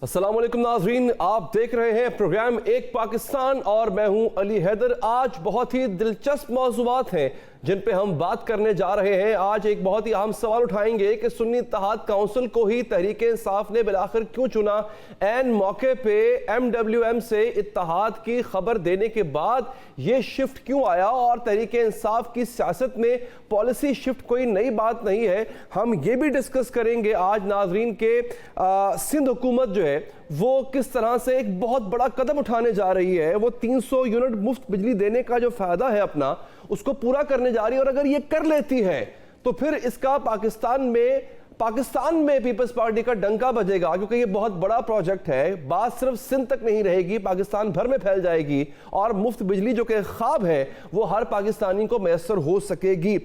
अस्सलाम वालेकुम नाज़रीन, आप देख रहे हैं प्रोग्राम एक पाकिस्तान और मैं हूं अली हैदर। आज बहुत ही दिलचस्प मौज़ूआत हैं जिन पे हम बात करने जा रहे हैं। आज एक बहुत ही अहम सवाल उठाएंगे कि सुन्नी इत्तेहाद काउंसिल को ही तहरीक इंसाफ ने बिलाखिर क्यों चुना। एन मौके पे MWM से इत्तेहाद की खबर देने के बाद ये शिफ्ट क्यों आया और तहरीक इंसाफ की सियासत में पॉलिसी शिफ्ट कोई नई बात नहीं है। हम ये भी डिस्कस करेंगे आज नाजरीन के सिंध हुकूमत जो है वो किस तरह से एक बहुत बड़ा कदम उठाने जा रही है। वो 300 यूनिट मुफ्त बिजली देने का जो फायदा है अपना उसको पूरा करने जा रही है और अगर ये कर लेती है तो फिर इसका पाकिस्तान में पीपल्स पार्टी का डंका बजेगा, क्योंकि ये बहुत बड़ा प्रोजेक्ट है। बात सिर्फ सिंध तक नहीं रहेगी, पाकिस्तान भर में फैल जाएगी और मुफ्त बिजली जो कि ख्वाब है वो हर पाकिस्तानी को मैसर हो सकेगी।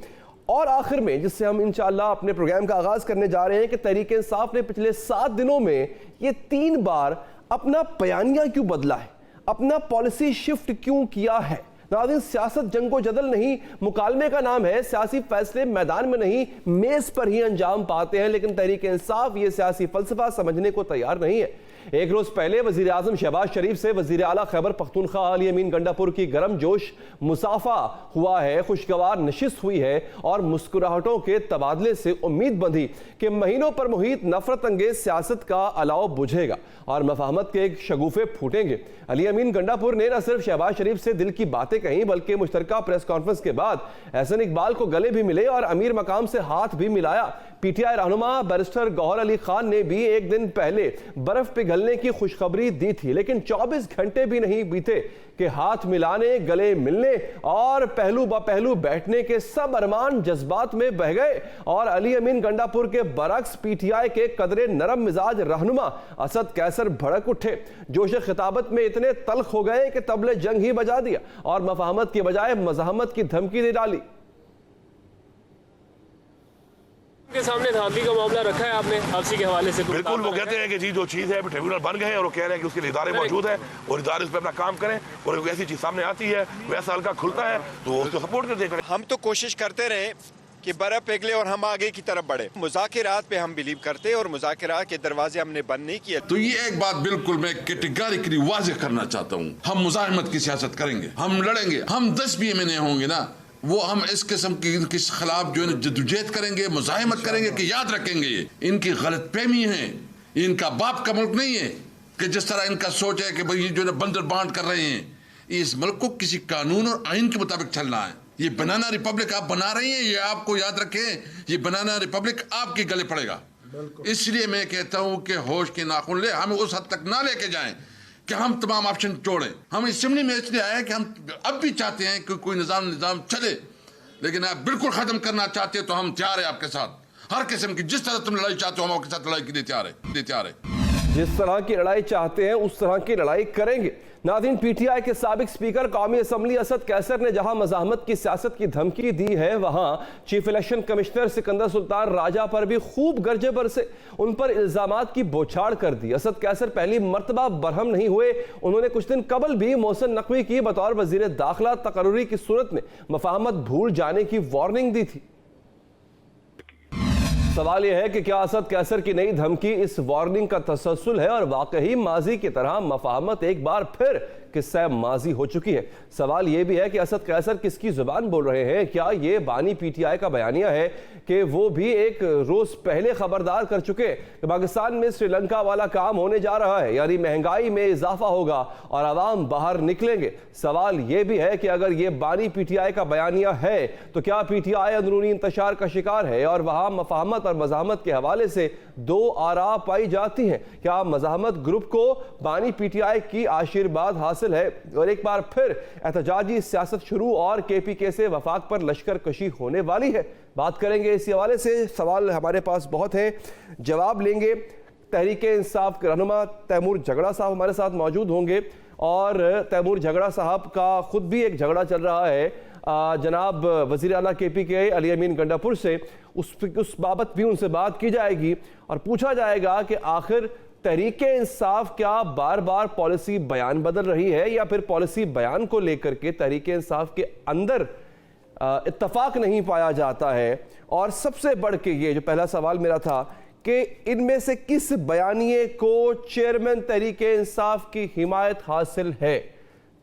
और आखिर में जिससे हम इंशाअल्लाह अपने प्रोग्राम का आगाज करने जा रहे हैं कि तहरीक इंसाफ ने पिछले 7 दिनों में ये 3 बार अपना बयानिया क्यों बदला है, अपना पॉलिसी शिफ्ट क्यों किया है। नाज़रीन, सियासत जंगो जदल नहीं, मुकालमे का नाम है। सियासी फैसले मैदान में नहीं मेज पर ही अंजाम पाते हैं, लेकिन तहरीक इंसाफ ये सियासी फलसफा समझने को तैयार नहीं है। एक रोज पहले वजीर आजम शहबाज शरीफ से वजीर आला खैबर पख्तूनख्वा अली अमीन गंडापुर की गर्म जोश मुसाफा हुआ है, खुशगवार नशिस्त हुई है और मुस्कुराहटों के तबादले से उम्मीद बंधी कि महीनों पर मुहित नफरत अंगेज सियासत का अलाव बुझेगा और मफाहमत के शगुफे फूटेंगे। अली अमीन गंडापुर ने न सिर्फ शहबाज शरीफ से दिल की बातें कहीं बल्कि मुश्तरका प्रेस कॉन्फ्रेंस के बाद एहसन इकबाल को गले भी मिले और अमीर मकाम से हाथ भी मिलाया। PTI रहनुमा बैरिस्टर गौहर अली खान ने भी एक दिन पहले बर्फ पिघलने की खुशखबरी दी थी, लेकिन 24 घंटे भी नहीं बीते कि हाथ मिलाने, गले मिलने और पहलू ब पहलू बैठने के सब अरमान जज्बात में बह गए और अली अमीन गंडापुर के बरक्स PTI के कदरे नरम मिजाज रहनुमा असद कैसर भड़क उठे, जोश खिताबत में इतने तल्ख हो गए कि तबले जंग ही बजा दिया और मफाहमत के बजाय मज़ाहमत की धमकी दे डाली। के सामने धांधली का मामला रखा है आपने आपसी के हवाले से? बिल्कुल, वो कहते हैं कि जी जो चीज़ है ट्रिब्यूनल बन गए हैं और वो कह रहे हैं कि उसके लिए इदारे मौजूद है और इदारे उस पर अपना काम करें और एक ऐसी चीज़ सामने आती है वैसा हल्का खुलता है तो उसको सपोर्ट करते हैं। हम तो कोशिश करते रहे कि बर्फ पिघले और हम आगे की तरफ बढ़े। मुज़ाकिरात पे हम बिलीव करते और मुज़ाकिरात के दरवाजे हमने बंद नहीं किए। तो ये एक बात बिल्कुल मैं कैटेगरिकली वाज़ेह करना चाहता हूँ, हम मुज़ाहिमत की सियासत करेंगे, हम लड़ेंगे, हम 10 भी MNA होंगे ना वो हम इस किस्म की इनके खिलाफ जो है जद्दोजहद करेंगे, मुज़ाहिमत करेंगे कि याद रखेंगे ये इनकी गलतफहमी है, इनका बाप का मुल्क नहीं है कि जिस तरह इनका सोच है कि भाई ये जो है बंदर बांट कर रहे हैं। इस मुल्क को किसी कानून और आइन के मुताबिक चलना है। ये बनाना रिपब्लिक आप बना रही हैं, ये आपको याद रखें, ये बनाना रिपब्लिक आपके गले पड़ेगा। इसलिए मैं कहता हूँ कि होश के नाखून ले, हमें उस हद तक ना लेके जाएं कि हम तमाम ऑप्शन तोड़ें। हम असेंबली में इसलिए आए कि हम अब भी चाहते हैं कि कोई निज़ाम चले, लेकिन आप बिल्कुल ख़त्म करना चाहते हैं तो हम तैयार हैं आपके साथ। हर किस्म की जिस तरह तुम लड़ाई चाहते हो हम आपके साथ लड़ाई के लिए तैयार है। जिस तरह की लड़ाई चाहते हैं उस तरह की लड़ाई करेंगे। नाज़रीन, PTI के साबिक स्पीकर कौमी असम्बली असद कैसर ने जहां मज़ाहमत की सियासत की धमकी दी है वहां chief election commissioner Sikandar Sultan Raja पर भी खूब गर्जे बरसे, उन पर इल्जामात की बौछार कर दी। असद कैसर पहली मर्तबा बरहम नहीं हुए, उन्होंने कुछ दिन कबल भी मोहसिन नकवी की बतौर वजीर दाखिला तकर्रुरी की सूरत में मफाहमत भूल जाने की वार्निंग दी थी। सवाल यह है कि क्या असद कैसर की नई धमकी इस वार्निंग का तसलसल है और वाकई माजी की तरह मफाहमत एक बार फिर किस्सा माजी हो चुकी है। सवाल यह भी है कि असद कैसर किसकी जुबान बोल रहे हैं। क्या ये बानी PTI का बयानिया है कि वो भी एक रोज पहले खबरदार कर चुके कि पाकिस्तान में श्रीलंका वाला काम होने जा रहा है, यानी महंगाई में इजाफा होगा और आवाम बाहर निकलेंगे। सवाल यह भी है कि अगर ये बानी PTI का बयानिया है तो क्या PTI अंदरूनी इंतशार का शिकार है और वहां मफाहमत और मज़ाहमत के हवाले से 2 आरा पाई जाती हैं। क्या मज़ाहमत ग्रुप को बानी PTI की आशीर्वाद हासिल है और एक बार फिर एहतजाजी सियासत शुरू और KPK से वफाक पर लश्कर कशी होने वाली है। बात करेंगे इसी हवाले से, सवाल हमारे पास बहुत हैं, जवाब लेंगे। तहरीक इंसाफ के रहनुमा तैमूर झगड़ा साहब हमारे साथ मौजूद होंगे और तैमूर झगड़ा साहब का खुद भी एक झगड़ा चल रहा है जनाब वज़ीर आला KPK अली अमीन गंडापुर से, उस बाबत भी उनसे बात की जाएगी और पूछा जाएगा कि आखिर तहरीक इंसाफ क्या बार बार पॉलिसी बयान बदल रही है या फिर पॉलिसी बयान को लेकर के तहरीक इंसाफ के अंदर इत्तफाक नहीं पाया जाता है। और सबसे बढ़ के ये जो पहला सवाल मेरा था कि इनमें से किस बयानिए को चेयरमैन तहरीक-ए-इंसाफ की हिमायत हासिल है।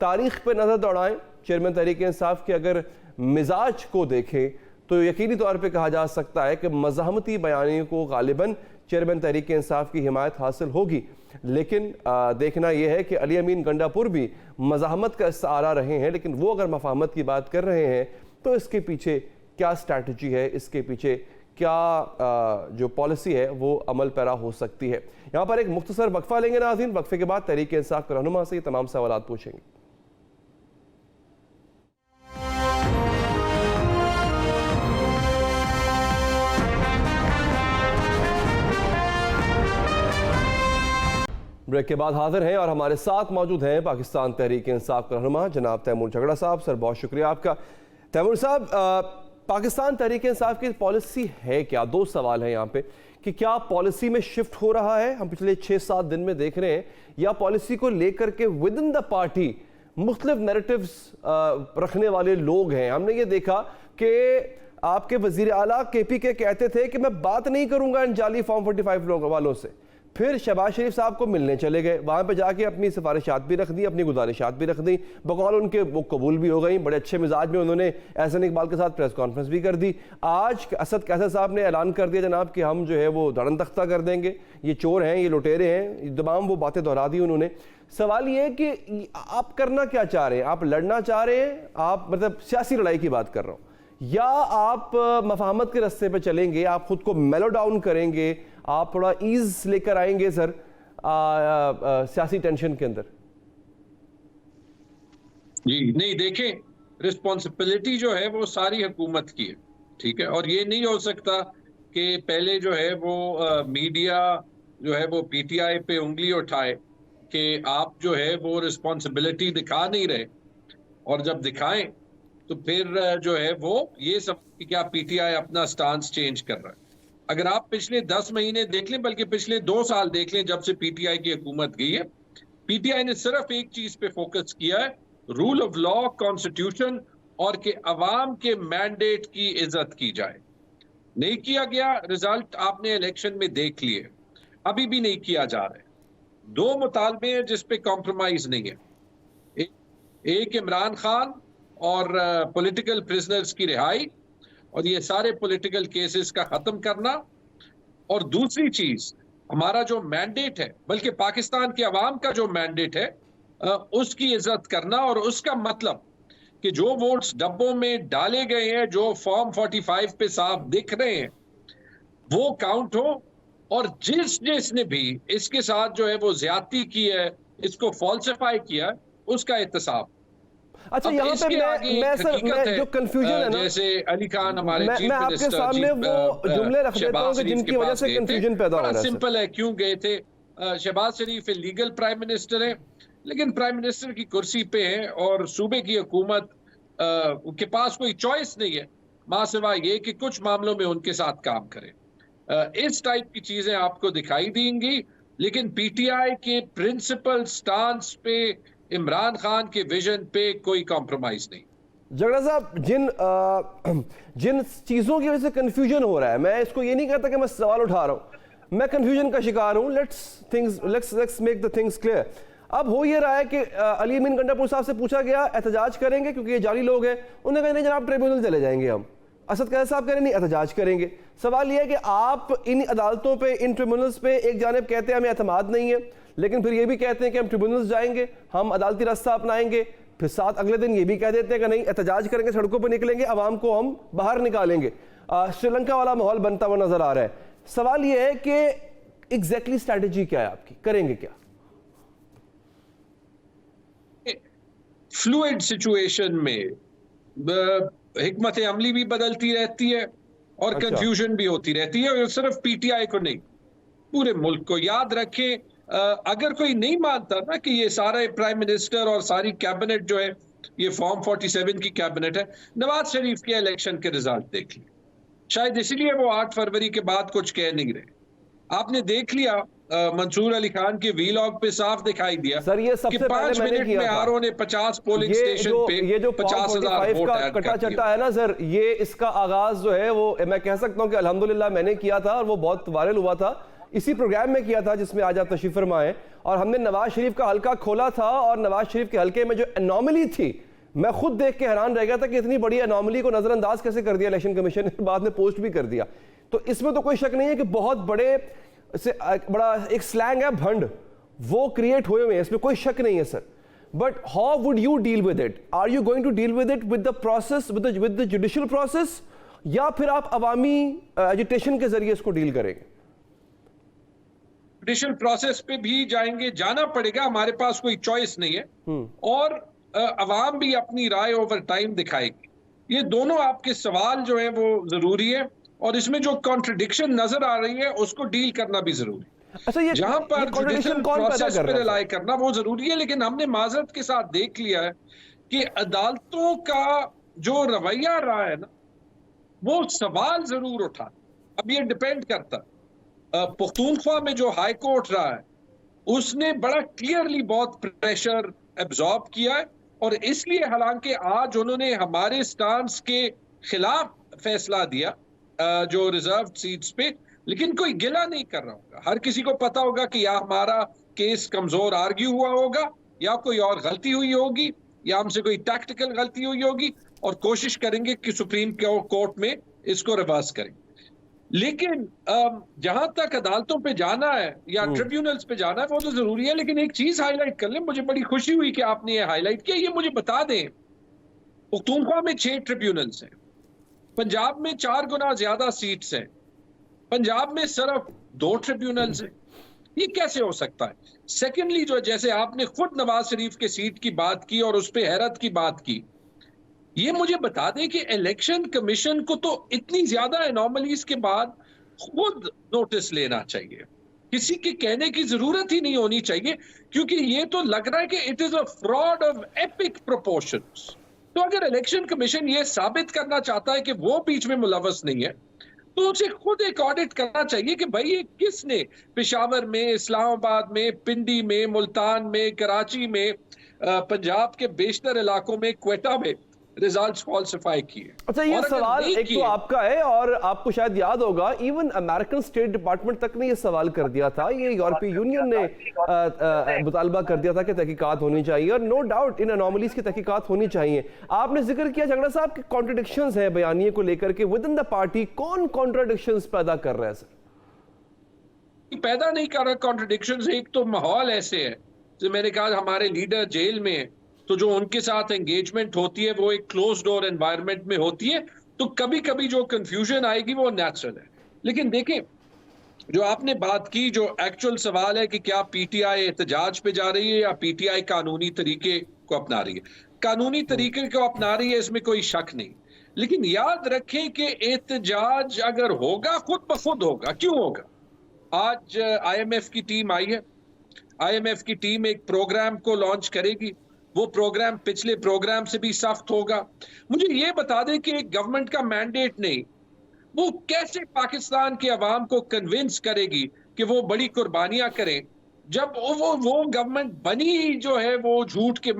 तारीख पे नजर दौड़ाएं, चेयरमैन तहरीक-ए-इंसाफ के अगर मिजाज को देखें तो यकीनी तौर पे कहा जा सकता है कि मज़ाहमती बयानियों को गालिबन चेयरमैन तहरीक-ए-इंसाफ की हिमायत हासिल होगी। लेकिन देखना यह है कि अली अमीन गंडापुर भी मज़ाहमत का सहारा रहे हैं, लेकिन वो अगर मफाहमत की बात कर रहे हैं तो इसके पीछे क्या स्ट्रैटेजी है, इसके पीछे क्या जो पॉलिसी है वो अमल पैरा हो सकती है। यहाँ पर एक मुख्तसर वक्फा लेंगे नाज़रीन, वक्फे के बाद तहरीक-ए-इंसाफ के रहनुमा से ये तमाम सवाल पूछेंगे। ब्रेक के बाद हाजिर हैं और हमारे साथ मौजूद हैं पाकिस्तान तहरीक-ए-इंसाफ के रहनुमा जनाब तैमूर झगड़ा साहब। सर बहुत शुक्रिया आपका। तैमूर साहब, पाकिस्तान तहरीक-ए-इंसाफ की पॉलिसी है क्या? दो सवाल हैं यहाँ पे कि क्या पॉलिसी में शिफ्ट हो रहा है, हम पिछले 6-7 दिन में देख रहे हैं, या पॉलिसी को लेकर के विद इन द पार्टी मुख्तलिफ नैरेटिव्स रखने वाले लोग हैं। हमने ये देखा कि आपके वजीर आला KP के कहते थे कि मैं बात नहीं करूंगा इन जाली फॉर्म 45 लोग वालों से, फिर शहबाज शरीफ साहब को मिलने चले गए, वहाँ पे जाके अपनी सिफारिशात भी रख दी, अपनी गुजारिशात भी रख दी, बकौल उनके वो कबूल भी हो गई। बड़े अच्छे मिजाज में उन्होंने एहसन इकबाल के साथ प्रेस कॉन्फ्रेंस भी कर दी। आज असद कैसर साहब ने ऐलान कर दिया जनाब कि हम जो है वो दड़न तख्ता कर देंगे, ये चोर हैं, ये लुटेरे हैं, तमाम वो बातें दोहरा दी उन्होंने। सवाल ये है कि आप करना क्या चाह रहे हैं? आप लड़ना चाह रहे हैं, आप मतलब सियासी लड़ाई की बात कर रहा हूँ, या आप मफाहमत के रास्ते पे चलेंगे, आप खुद को मेलो डाउन करेंगे, आप थोड़ा ईज लेकर आएंगे सर सियासी टेंशन के अंदर? जी नहीं, देखें, रिस्पॉन्सिबिलिटी जो है वो सारी हुकूमत की है, ठीक है, और ये नहीं हो सकता कि पहले जो है वो मीडिया जो है वो PTI पे उंगली उठाए कि आप जो है वो रिस्पॉन्सिबिलिटी दिखा नहीं रहे, और जब दिखाएं तो फिर जो है वो ये सब कि क्या PTI अपना स्टांस चेंज कर रहा है। अगर आप पिछले 10 महीने देख लें, बल्कि पिछले 2 साल देख लें, जब से PTI की हुकूमत गई है, PTI ने सिर्फ एक चीज पे फोकस किया है, रूल ऑफ लॉ, कॉन्स्टिट्यूशन, और कि अवाम के मैंडेट की इज्जत की जाए। नहीं किया गया, रिजल्ट आपने इलेक्शन में देख लिए, अभी भी नहीं किया जा रहा है। 2 मुतालबे हैं जिस पे कॉम्प्रोमाइज नहीं है, एक इमरान खान और पॉलिटिकल प्रिजनर्स की रिहाई और ये सारे पॉलिटिकल केसेस का खत्म करना, और दूसरी चीज हमारा जो मैंडेट है, बल्कि पाकिस्तान के अवाम का जो मैंडेट है, उसकी इज्जत करना, और उसका मतलब कि जो वोट्स डब्बों में डाले गए हैं, जो फॉर्म 45 पे साफ दिख रहे हैं, वो काउंट हो, और जिसने भी इसके साथ जो है वो ज्यादती की है, इसको फॉल्सिफाई किया, उसका एहतसाब। अच्छा, यहाँ पे मैं जो कंफ्यूजन है ना, जैसे अली खान हमारे चीफ मैं आपके सामने वो जुमले रख देता हूँ कि जिनकी वजह से कंफ्यूजन पैदा हो रहा है। सिंपल है, क्यों गए थे? शहबाज शरीफ लीगल प्राइम मिनिस्टर है, लेकिन प्राइम मिनिस्टर की कुर्सी पे है, और सूबे की हुकूमत के पास कोई चॉइस नहीं है मां सिवा ये कि कुछ मामलों में उनके साथ काम करे। इस टाइप की चीजें आपको दिखाई देंगी, लेकिन PTI के प्रिंसिपल स्टांस पे, इमरान खान के विजन पे कोई कॉम्प्रोमाइज नहीं। झगड़ा साहब, जिन चीजों की वजह से कंफ्यूजन हो रहा है, मैं इसको ये नहीं कहता कि मैं सवाल उठा रहा हूं, मैं कंफ्यूजन का शिकार हूं। Let's make the things clear. अब हो ये रहा है कि अली अमीन गंडापुर साहब से पूछा गया एहतजाज करेंगे क्योंकि ये जाली लोग हैं, उन्होंने कहा नहीं जनाब ट्रिब्यूनल चले जाएंगे हम। असद कैसर साहब कह रहे नहीं एहतजाज करेंगे। सवाल यह है कि आप इन अदालतों पे, इन ट्रिब्यूनल्स पे एक जानिब कहते हैं हमें एतमाद नहीं है, लेकिन फिर ये भी कहते हैं कि हम ट्रिब्यूनल्स जाएंगे, हम अदालती रास्ता अपनाएंगे, फिर साथ अगले दिन ये भी कह देते हैं कि नहीं एहतजाज करेंगे, सड़कों पर निकलेंगे, अवाम को हम बाहर निकालेंगे। श्रीलंका वाला माहौल बनता हुआ नजर आ रहा है। सवाल यह है कि एग्जैक्टली स्ट्रैटेजी क्या है आपकी, करेंगे क्या? फ्लूइड सिचुएशन में हिकमत अमली भी बदलती रहती है और कंफ्यूजन भी होती रहती है, और सिर्फ PTI को नहीं, पूरे मुल्क को। याद रखें, अगर कोई नहीं मानता ना कि ये सारे प्राइम मिनिस्टर और सारी कैबिनेट जो है ये फॉर्म 47 की कैबिनेट है, नवाज शरीफ के इलेक्शन के रिजल्ट देख लिए, शायद इसलिए वो 8 फरवरी के बाद कुछ कह नहीं रहे। आपने देख लिया मंसूर अली खान के वीलॉग पे साफ दिखाई दिया सर, ये कि सबसे 5 पहले मैंने मिनट किया में था। आरओ ने 50 पोलिंग स्टेशन पे ये जो 50,000 वोट का ऐड कटा कर दिए। चट्टा है ना सर, ये इसका आगाज जो है वो मैं कह सकता हूं कि अल्हम्दुलिल्लाह मैंने किया था और वो बहुत वायरल हुआ था। इसी प्रोग्राम में किया था जिसमें आज आप तशरीफ फरमाए, और हमने नवाज शरीफ का हल्का खोला था और नवाज शरीफ के हल्के में जो एनॉमली थी, मैं खुद देख के हैरान रह गया था कि इतनी बड़ी एनॉमली को नजरअंदाज कैसे कर दिया इलेक्शन कमीशन ने, बाद में पोस्ट भी कर दिया। तो इसमें तो कोई शक नहीं है कि बहुत बड़ा एक स्लैंग है भंड, वो क्रिएट हुए हुए हैं, इसमें कोई शक नहीं है sir. But how would you deal with it? Are you going to deal with it with the process, with the judicial process, या फिर आप अवामी एजिटेशन के जरिए इसको डील करेंगे? जुडिशियल प्रोसेस पे भी जाएंगे, जाना पड़ेगा, हमारे पास कोई चॉइस नहीं है, और अवाम भी अपनी राय ओवर टाइम दिखाएगी। ये दोनों आपके सवाल जो है वो जरूरी है, और इसमें जो कॉन्ट्रडिक्शन नजर आ रही है उसको डील करना भी जरूरी है। अच्छा, ये जहां पर कॉन्ट्रडिक्शन जुडिशियल कौन पैदा प्रोसेस कर पे रहा है? रिलाई करना वो जरूरी है, लेकिन हमने माजरत के साथ देख लिया है कि अदालतों का जो रवैया रहा है ना, वो सवाल जरूर उठा। अब ये डिपेंड करता है, पुख्तूनख्वा में जो हाई कोर्ट रहा है उसने बड़ा क्लियरली बहुत प्रेशर एब्जॉर्ब किया है, और इसलिए हालांकि आज उन्होंने हमारे स्टांस के खिलाफ फैसला दिया जो रिजर्व सीट्स पे, लेकिन कोई गिला नहीं कर रहा होगा। हर किसी को पता होगा कि या हमारा केस कमजोर आर्ग्यू हुआ होगा, या कोई और गलती हुई होगी, या हमसे कोई टैक्टिकल गलती हुई होगी, और कोशिश करेंगे कि सुप्रीम कोर्ट में इसको रिवर्स करें। लेकिन जहां तक अदालतों पे जाना है या ट्रिब्यूनल्स पे जाना है वो तो जरूरी है, लेकिन एक चीज हाईलाइट कर लें, मुझे बड़ी खुशी हुई कि आपने ये हाईलाइट किया। ये मुझे बता दें, पख्तूनख्वा में 6 ट्रिब्यूनल्स हैं, पंजाब में 4 गुना ज्यादा सीट्स हैं, पंजाब में सिर्फ 2 ट्रिब्यूनल्स हैं। ये कैसे हो सकता है? सेकेंडली, जो जैसे आपने खुद नवाज शरीफ के सीट की बात की और उस पर हैरत की बात की, ये मुझे बता दें कि इलेक्शन कमीशन को तो इतनी ज्यादा एनॉमलीज के बाद खुद नोटिस लेना चाहिए, किसी के कहने की जरूरत ही नहीं होनी चाहिए, क्योंकि ये तो लग रहा है कि it is a fraud of epic proportions. तो अगर इलेक्शन कमीशन ये साबित करना चाहता है कि वो बीच में मुलव्वस नहीं है, तो उसे खुद एक ऑडिट करना चाहिए कि भाई ये किसने पेशावर में, इस्लामाबाद में, पिंडी में, मुल्तान में, कराची में, पंजाब के बेशतर इलाकों में, क्वेटा में रिजल्ट्स फॉल्सिफाई किए। अच्छा, ये सवाल एक तो आपका है, और आपको शायद याद होगा इवन अमेरिकन स्टेट डिपार्टमेंट तक ने ये सवाल कर दिया था, ये यूरोपीय यूनियन ने मुतालबा कर दिया था कि तहकीकात होनी चाहिए, और नो डाउट इन एनॉमलीज की तहकीकात होनी चाहिए। आपने जिक्र किया झगड़ा साहब कि कॉन्ट्रडिक्शंस है बयानिए को लेकर के विद इन द पार्टी, कौन कॉन्ट्रडिक्शंस पैदा कर रहा है सर? पैदा नहीं कर रहा कॉन्ट्रडिक्शंस, एक तो माहौल ऐसे है, जो मैंने कहा हमारे लीडर जेल में है, तो जो उनके साथ एंगेजमेंट होती है वो एक क्लोज डोर एनवायरनमेंट में होती है, तो कभी कभी जो कंफ्यूजन आएगी वो नेचुरल है। लेकिन देखें, जो आपने बात की, जो एक्चुअल सवाल है कि क्या पीटीआई एहतजाज पे जा रही है या पीटीआई कानूनी तरीके को अपना रही है। कानूनी तरीके को अपना रही है, इसमें कोई शक नहीं, लेकिन याद रखें कि एहतजाज अगर होगा खुद ब खुद होगा। क्यों होगा? आज IMF की टीम आई है, IMF की टीम एक प्रोग्राम को लॉन्च करेगी, वो प्रोग्राम पिछले प्रोग्राम से भी सख्त होगा। मुझे ये बता दें कि एक गवर्नमेंट का मैंडेट नहीं, वो कैसे पाकिस्तान के अवाम को कन्विंस करेगी कि वो बड़ी कुर्बानियां करें, जब वो गवर्नमेंट बनी जो है वो झूठ के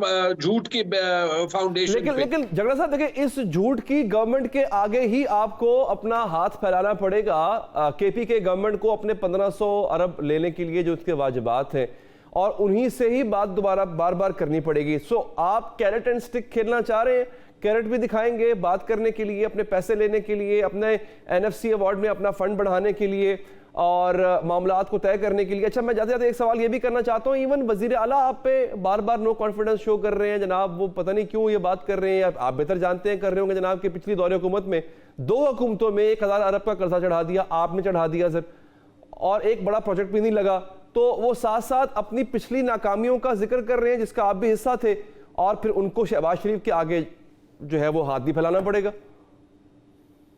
फाउंडेशन। लेकिन झगड़ा साहब देखिए, इस झूठ की गवर्नमेंट के आगे ही आपको अपना हाथ फैलाना पड़ेगा। केपी के गवर्नमेंट को अपने 1500 अरब लेने के लिए जो उसके वाजिबात हैं, और उन्हीं से ही बात दोबारा बार बार करनी पड़ेगी। सो आप कैरेट एंड स्टिक खेलना चाह रहे हैं, कैरेट भी दिखाएंगे बात करने के लिए, अपने पैसे लेने के लिए, अपने NFC अवार्ड में अपना फंड बढ़ाने के लिए, और मामलात को तय करने के लिए। अच्छा, मैं जाते जाते एक सवाल ये भी करना चाहता हूँ, इवन वजीर आला आप पे बार बार नो कॉन्फिडेंस शो कर रहे हैं जनाब, वो पता नहीं क्यों ये बात कर रहे हैं, आप बेहतर जानते हैं, कर रहे होंगे जनाब, कि पिछली दौरे हुकूमत में 2 हुकूमतों में 1000 अरब का कर्जा चढ़ा दिया, आपने चढ़ा दिया सर, और एक बड़ा प्रोजेक्ट भी नहीं लगा। तो वो साथ साथ अपनी पिछली नाकामियों का जिक्र कर रहे हैं जिसका आप भी हिस्सा थे, और फिर उनको शहबाज शरीफ के आगे जो है वो हाथ भी फैलाना पड़ेगा।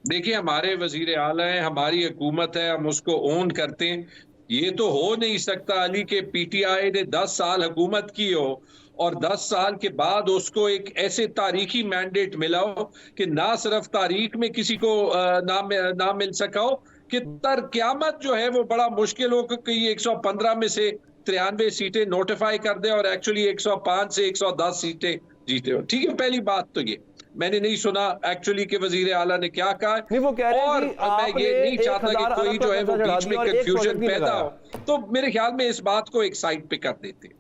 देखिए, हमारे वजीर आला है, हमारी हुकूमत है, हम उसको ओन करते हैं। ये तो हो नहीं सकता अली के PTI ने 10 साल हुकूमत की हो और 10 साल के बाद उसको एक ऐसे तारीखी मैंडेट मिला हो कि ना सिर्फ तारीख में किसी को ना मिल सका हो कि तरक्यामत जो है वो बड़ा मुश्किल हो कि ये 115 में से 93 सीटें नोटिफाई कर दे और एक्चुअली 105 से 110 सीटें जीते हो। ठीक है, पहली बात तो ये मैंने नहीं सुना एक्चुअली कि वजीर आला ने क्या कहा। नहीं, वो कह रहे हैं और कि मैं ये नहीं चाहता कि कोई जो है वो बीच में कंफ्यूजन पैदा हो, तो मेरे ख्याल में इस बात को एक साइड पे कर देते।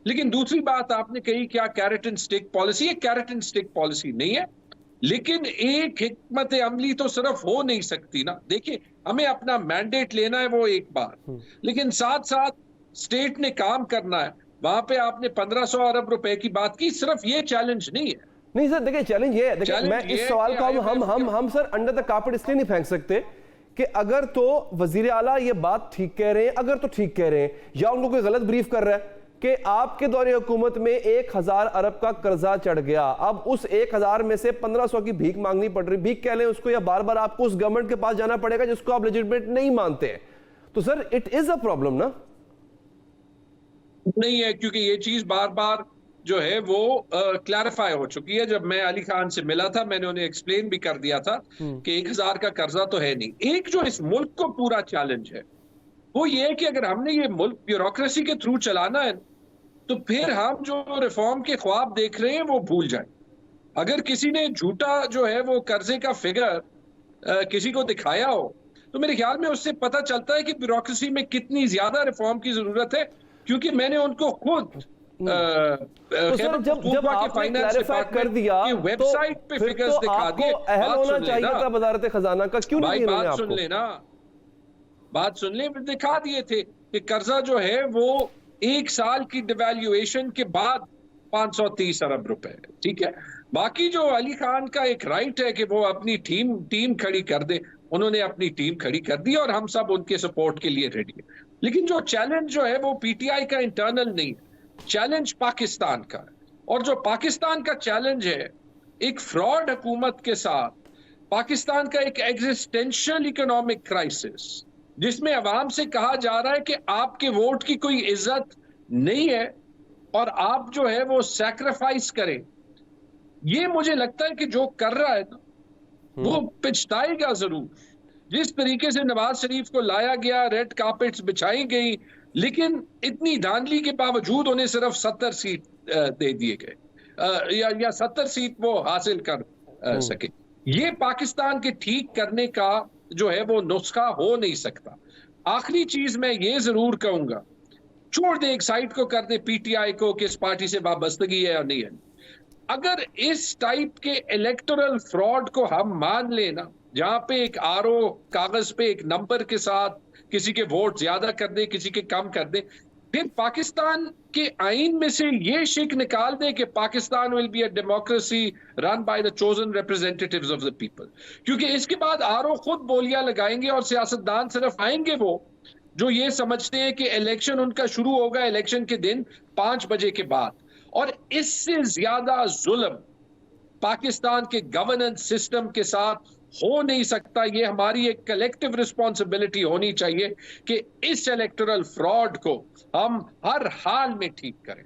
लेकिन दूसरी बात आपने कही क्या कैरेट एंड स्टिक पॉलिसी, ये कैरेट एंड स्टिक पॉलिसी नहीं है, लेकिन एक हिकमत अमली तो सिर्फ हो नहीं सकती ना। देखिए, हमें अपना मैंडेट लेना है वो एक बार, लेकिन साथ साथ स्टेट ने काम करना है। वहां पे आपने 1500 अरब रुपए की बात की, सिर्फ ये चैलेंज नहीं है। नहीं सर, देखिए चैलेंज ये है, देखिए मैं इस सवाल को हम सर अंडर द कार्पेट इसलिए नहीं फेंक सकते कि अगर तो वजीर आला ये बात ठीक कह रहे हैं, अगर तो ठीक कह रहे हैं, या उनको कोई गलत ब्रीफ कर रहा है कि आपके दौरे हुकूमत में 1000 अरब का कर्जा चढ़ गया, अब उस 1000 में से 1500 की भीख मांगनी पड़ रही, भीख कह लें उसको, या बार बार आपको उस गवर्नमेंट के पास जाना पड़ेगा जिसको आप लेजिटिमेट नहीं मानते हैं, तो sir it is a problem ना। नहीं है, क्योंकि ये चीज बार बार जो है वो क्लैरिफाई हो चुकी है। जब मैं अली खान से मिला था, मैंने उन्हें एक्सप्लेन भी कर दिया था कि 1000 का कर्जा तो है नहीं। एक जो इस मुल्क को पूरा चैलेंज है वो ये है कि अगर हमने ये मुल्क ब्यूरोक्रेसी के थ्रू चलाना है तो फिर हम जो रिफॉर्म के ख्वाब देख रहे हैं वो भूल जाए। अगर किसी ने झूठा जो है वो कर्जे का फिगर किसी को दिखाया हो तो मेरे ख्याल में उससे पता चलता है कि ब्यूरोक्रेसी में कितनी ज्यादा रिफॉर्म की जरूरत है, क्योंकि मैंने उनको खुद तो सर जब आपने क्लैरिफाई कर दिया वेबसाइट पे फिगर्स तो दिखा दिए, अहल होना चाहिए था वजारत खजाना का, क्यों नहीं बात सुन लेना, बात सुन ले, दिखा दिए थे कि कर्जा जो है वो 1 साल की डिवैल्यूएशन के बाद 530 अरब रुपए है। ठीक है, बाकी जो अली खान का एक राइट है कि वो अपनी टीम खड़ी कर दे, उन्होंने अपनी टीम खड़ी कर दी और हम सब उनके सपोर्ट के लिए रेडी है। लेकिन जो चैलेंज जो है वो पीटीआई का इंटरनल नहीं है, चैलेंज पाकिस्तान का है। और जो पाकिस्तान का चैलेंज है एक फ्रॉड हुकूमत के साथ, पाकिस्तान का एक एग्जिस्टेंशियल इकोनॉमिक क्राइसिस जिसमें अवाम से कहा जा रहा है कि आपके वोट की कोई इज्जत नहीं है और आप जो है वो सैक्रिफाइस करें। ये मुझे लगता है कि जो कर रहा है ना वो पिछताएगा जरूर। जिस तरीके से नवाज शरीफ को लाया गया, रेड कार्पेट्स बिछाई गई, लेकिन इतनी धांधली के बावजूद उन्हें सिर्फ 70 सीट दे दिए गए या 70 सीट वो हासिल कर सके। ये पाकिस्तान के ठीक करने का जो है वो नुस्खा हो नहीं सकता। आखिरी चीज मैं ये जरूर कहूंगा, छोड़ दे एक साइड को, कर दे पीटीआई को किस पार्टी से वाबस्तगी है या नहीं है। अगर इस टाइप के इलेक्टोरल फ्रॉड को हम मान लेना, जहां पे एक आरओ कागज पे एक नंबर के साथ किसी के वोट ज्यादा कर दे, किसी के कम कर दे, फिर पाकिस्तान के आईन में से ये शिक निकाल दे कि Pakistan will be a democracy run by the chosen representatives of the people. क्योंकि इसके बाद आरओ खुद बोलियां लगाएंगे और सियासतदान सिर्फ आएंगे वो जो ये समझते हैं कि इलेक्शन उनका शुरू होगा इलेक्शन के दिन 5 बजे के बाद। और इससे ज्यादा जुल्म पाकिस्तान के गवर्नेंस सिस्टम के साथ हो नहीं सकता। ये हमारी एक कलेक्टिव रिस्पॉन्सिबिलिटी होनी चाहिए कि इस इलेक्टोरल फ्रॉड को हम हर हाल में ठीक करें।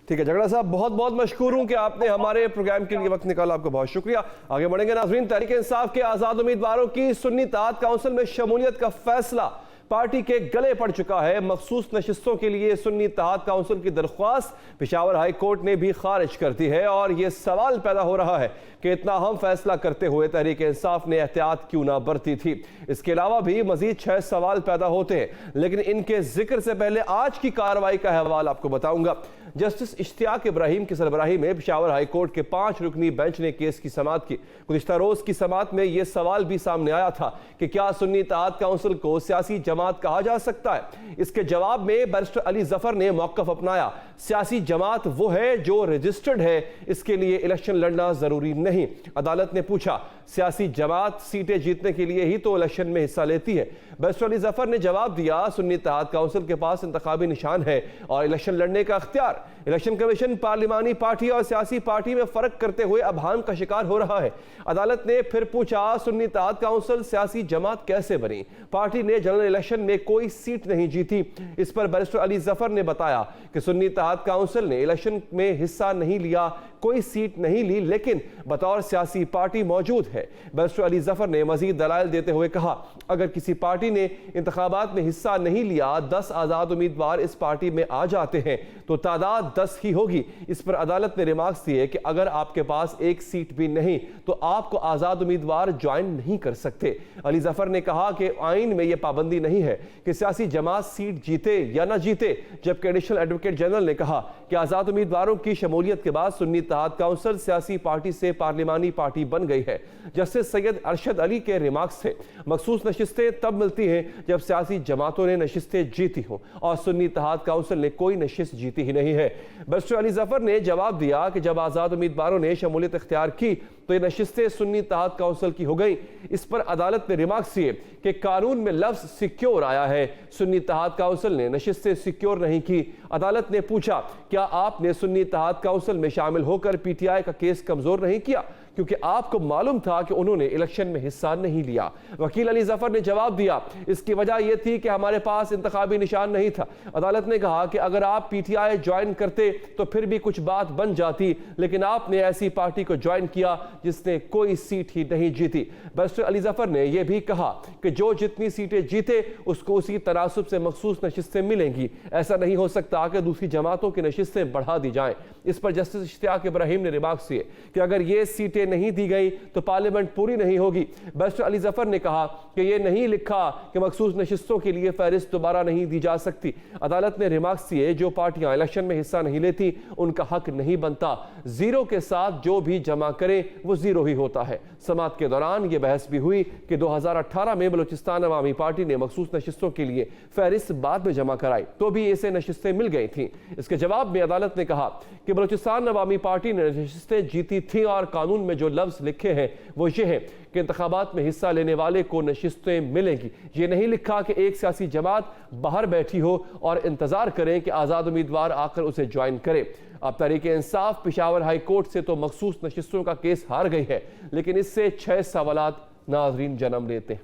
ठीक है झगड़ा साहब, बहुत बहुत मशकूर हूं कि आपने हमारे प्रोग्राम के लिए वक्त निकाला, आपका बहुत शुक्रिया। आगे बढ़ेंगे नाज़रीन। तहरीक इंसाफ के आजाद उम्मीदवारों की सुन्नी इत्तेहाद काउंसिल में शमूलियत का फैसला पार्टी के गले पड़ चुका है। मखसूस नशिस्तों के लिए सुन्नी इत्तेहाद काउंसिल की दरख्वास्त पेशावर हाई कोर्ट ने भी खारिज कर दी है और यह सवाल पैदा हो रहा है कि इतना अहम फैसला करते हुए तहरीक इंसाफ ने एहतियात क्यों ना बरती थी। इसके अलावा भी मजीद 6 सवाल पैदा होते हैं, लेकिन इनके जिक्र से पहले आज की कार्रवाई का अहवाल आपको बताऊंगा। जस्टिस इश्तियाक इब्राहिम की सरबराही में पेशावर हाई कोर्ट के 5 रुकनी बेंच ने केस की समाअत की। गुज़िश्ता रोज की समाअत में यह सवाल भी सामने आया था कि क्या सुन्नी इत्तेहाद काउंसिल को सियासी जमात कहा जा सकता है। इसके जवाब में बैरिस्टर अली जफर ने मौक़िफ़ अपनाया, सियासी जमात वो है जो रजिस्टर्ड है, इसके लिए इलेक्शन लड़ना जरूरी नहीं। अदालत ने पूछा, सियासी जमात सीटें जीतने के लिए ही तो इलेक्शन में हिस्सा लेती है। बैरिस्टर अली जफर ने जवाब दिया, सुन्नी इत्तेहाद काउंसिल के पास इंतखाबी निशान है और इलेक्शन लड़ने का अख्तियार। इलेक्शन कमीशन पार्लिमानी पार्टी और सियासी पार्टी में फर्क करते हुए अभान का शिकार हो रहा है। अदालत ने फिर पूछा, सुन्नी इत्तेहाद काउंसिल सियासी जमात कैसे बनी। पार्टी ने जनरल इलेक्शन इलेक्शन में कोई सीट नहीं जीती। इस पर बैरिस्टर अली जफर ने बताया कि सुन्नी इत्तेहाद काउंसिल ने इलेक्शन में हिस्सा नहीं लिया, कोई सीट नहीं ली, लेकिन बतौर सियासी पार्टी मौजूद है। बैरिस्टर अली जफर ने मजीद दलाइल देते हुए कहा, अगर किसी पार्टी ने इंतखाबात में हिस्सा नहीं लिया, 10 आज़ाद उम्मीदवार इस पार्टी में आ जाते हैं तो तादाद 10 ही होगी। इस पर अदालत ने रिमार्क्स दिए कि अगर आपके पास एक सीट भी नहीं तो आपको आज़ाद उम्मीदवार ज्वाइन नहीं कर सकते। अली जफर ने कहा कि आइन में यह पाबंदी नहीं है कि सियासी जमात सीट जीते या ना जीते, जबकि एडिशनल एडवोकेट जनरल ने कहा कि आज़ाद उम्मीदवारों की शमूलियत के बाद सुन्नी इत्तेहाद काउंसिल सियासी पार्टी से पार्लिमानी पार्टी बन गई है। जस्टिस सैयद अरशद अली के रिमार्क्स थे, मखसूस नशिस्तें तब मिलती हैं जब सियासी जमातों ने नशिस्तें जीती हों, और सुन्नी इत्तेहाद काउंसिल ने कोई नशिस्त जीती ही नहीं है। बैरिस्टर अली जफर ने जवाब दिया कि जब आज़ाद उम्मीदवारों ने शमूलियत इख्तियार की तो ये नशिस्तें सुन्नी इत्तेहाद काउंसिल की हो गई। इस पर अदालत ने रिमार्क्स दिए कि कानून में लफ्ज सिक्योर आया है, सुन्नी इत्तेहाद काउंसिल ने नशिस्तें सिक्योर नहीं की। अदालत ने पूछा, क्या आपने सुन्नी इत्तेहाद काउंसिल में शामिल होकर पीटीआई का केस कमजोर नहीं किया, क्योंकि आपको मालूम था कि उन्होंने इलेक्शन में हिस्सा नहीं लिया। वकील अली जफर ने जवाब दिया, इसकी वजह यह थी कि हमारे पास इंतखाबी निशान नहीं था। अदालत ने कहा कि अगर आप पीटीआई ज्वाइन करते तो फिर भी कुछ बात बन जाती, लेकिन आपने ऐसी पार्टी को ज्वाइन किया जिसने कोई सीट ही नहीं जीती। बैरिस्टर अली जफर ने यह भी कहा कि जो जितनी सीटें जीते उसको उसी तनासुब से मखसूस नशिस्तें मिलेंगी। ऐसा नहीं हो सकता कि दूसरी जमातों की नशिस्तें बढ़ा दी जाएं। इस पर जस्टिस इश्तियाक इब्राहिम ने रिमार्क्स दिए कि अगर ये सीटें नहीं दी गई तो पार्लियामेंट पूरी नहीं होगी। बैरिस्टर अली जफर ने कहा कि यह नहीं लिखा कि मखसूस नशिस्तों के लिए फहरिस्त दोबारा नहीं दी जा सकती। अदालत ने रिमार्क्स दिए, जो पार्टियां इलेक्शन में हिस्सा नहीं लेती उनका हक नहीं बनता, जीरो के साथ जो भी जमा करे वो जीरो ही होता है। समाअत के दौरान यह बहस भी हुई कि 2018 में बलूचिस्तान अवामी पार्टी ने मखसूस नशिस्तों के लिए फहरिस्त बाद में जमा कराई तो भी इसे नशिस्तें मिल गई थी। इसके जवाब में अदालत ने कहा कि बलूचिस्तान अवामी पार्टी ने नशिस्तें जीती थी और कानून में जो लफ्ज लिखे हैं वो ये है कि इंतखाबात में हिस्सा लेने वाले को नशिस्तें मिलेंगी। ये नहीं लिखा कि एक सियासी जमात बाहर बैठी हो और इंतजार करें कि आज़ाद उम्मीदवार आकर उसे ज्वाइन करे। अब तहरीक इंसाफ पेशावर हाई कोर्ट से तो मखसूस नशिस्तों का केस हार गई है, लेकिन इससे 6 सवालात नाज़रीन जन्म लेते हैं।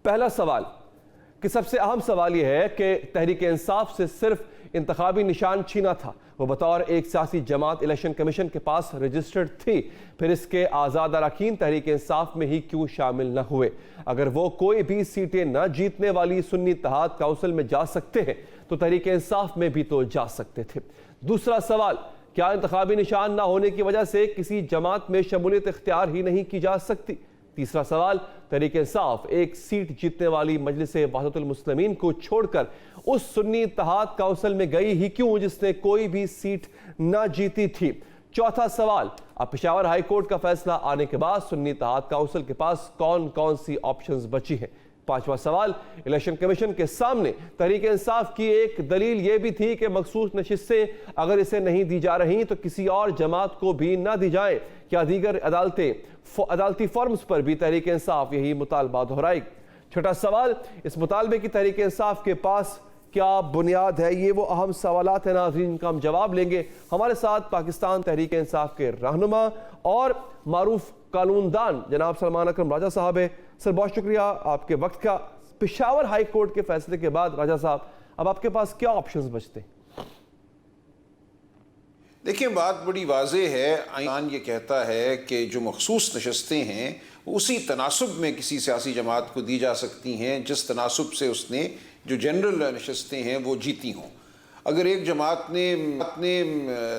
पहला सवाल कि सबसे अहम सवाल यह है कि तहरीक इंसाफ से सिर्फ इंतखाबी निशान छीना था, वो बतौर एक सियासी जमात इलेक्शन कमीशन के पास रजिस्टर्ड थी, फिर इसके आज़ाद अरकान तहरीक इंसाफ में ही क्यों शामिल न हुए? अगर वो कोई भी सीटें न जीतने वाली सुन्नी इत्तेहाद काउंसिल में जा सकते हैं तो तहरीक इंसाफ में भी तो जा सकते थे। दूसरा सवाल, क्या इंतखाबी निशान न होने की वजह से किसी जमात में शमूलियत इख्तियार ही नहीं की जा सकती? तीसरा सवाल, तहरीक इंसाफ एक सीट जीतने वाली मजलिस वहदतुल मुस्लिमीन को छोड़कर उस सुन्नी इत्तेहाद काउंसिल में गई ही क्यों जिसने कोई भी सीट न जीती थी? चौथा सवाल, अब पेशावर हाई कोर्ट का फैसला आने के बाद सुन्नी इत्तेहाद काउंसिल के पास कौन कौन सी ऑप्शंस बची हैं? पांचवा सवाल, इलेक्शन कमीशन के सामने तहरीक इंसाफ की एक दलील यह भी थी कि मखसूस नशिस्तें अगर इसे नहीं दी जा रही तो किसी और जमात को भी ना दी जाए। क्या दीगर अदालती फॉर्म्स पर भी तहरीक इंसाफ यही मुतालबा दोहराएगी? छठा सवाल, इस मुतालबे की तहरीक इंसाफ के पास क्या बुनियाद है? ये वो अहम सवालात हैं नाज़रीन, इनका हम जवाब लेंगे। हमारे साथ पाकिस्तान तहरीक इंसाफ के रहनुमा और मारूफ कानूनदान जनाब सलमान अकरम राजा साहब है। सर, बहुत शुक्रिया आपके वक्त का। पेशावर हाई कोर्ट के फैसले के बाद राजा साहब, अब आपके पास क्या ऑप्शंस बचते हैं? देखिए, बात बड़ी वाज़ेह है। आइन ये कहता है कि जो मखसूस नशस्तें हैं उसी तनासुब में किसी सियासी जमात को दी जा सकती हैं जिस तनासुब से उसने जो जनरल नशस्तें हैं वो जीती हों। अगर एक जमात ने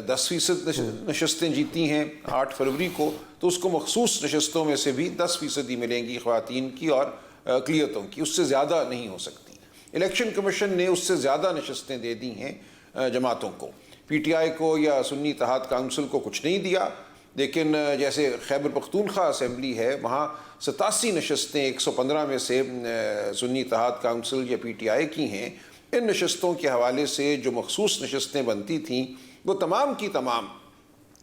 10% नशस्तें जीती हैं 8 फरवरी को, तो उसको मखसूस नशस्तों में से भी 10% मिलेंगी ख़वातीन की और अक़लियतों की, उससे ज़्यादा नहीं हो सकती। इलेक्शन कमीशन ने उससे ज़्यादा नशस्तें दे दी हैं जमातों को। पीटीआई को या सुन्नी इत्तेहाद काउंसिल को कुछ नहीं दिया, लेकिन जैसे खैबर पख्तूनख्वा असम्बली है वहाँ 87 नशस्तें 115 में से सुन्नी इत्तेहाद काउंसिल या पीटीआई की हैं। इन नशस्तों के हवाले से जो मखसूस नशस्तें बनती थीं वो तमाम की तमाम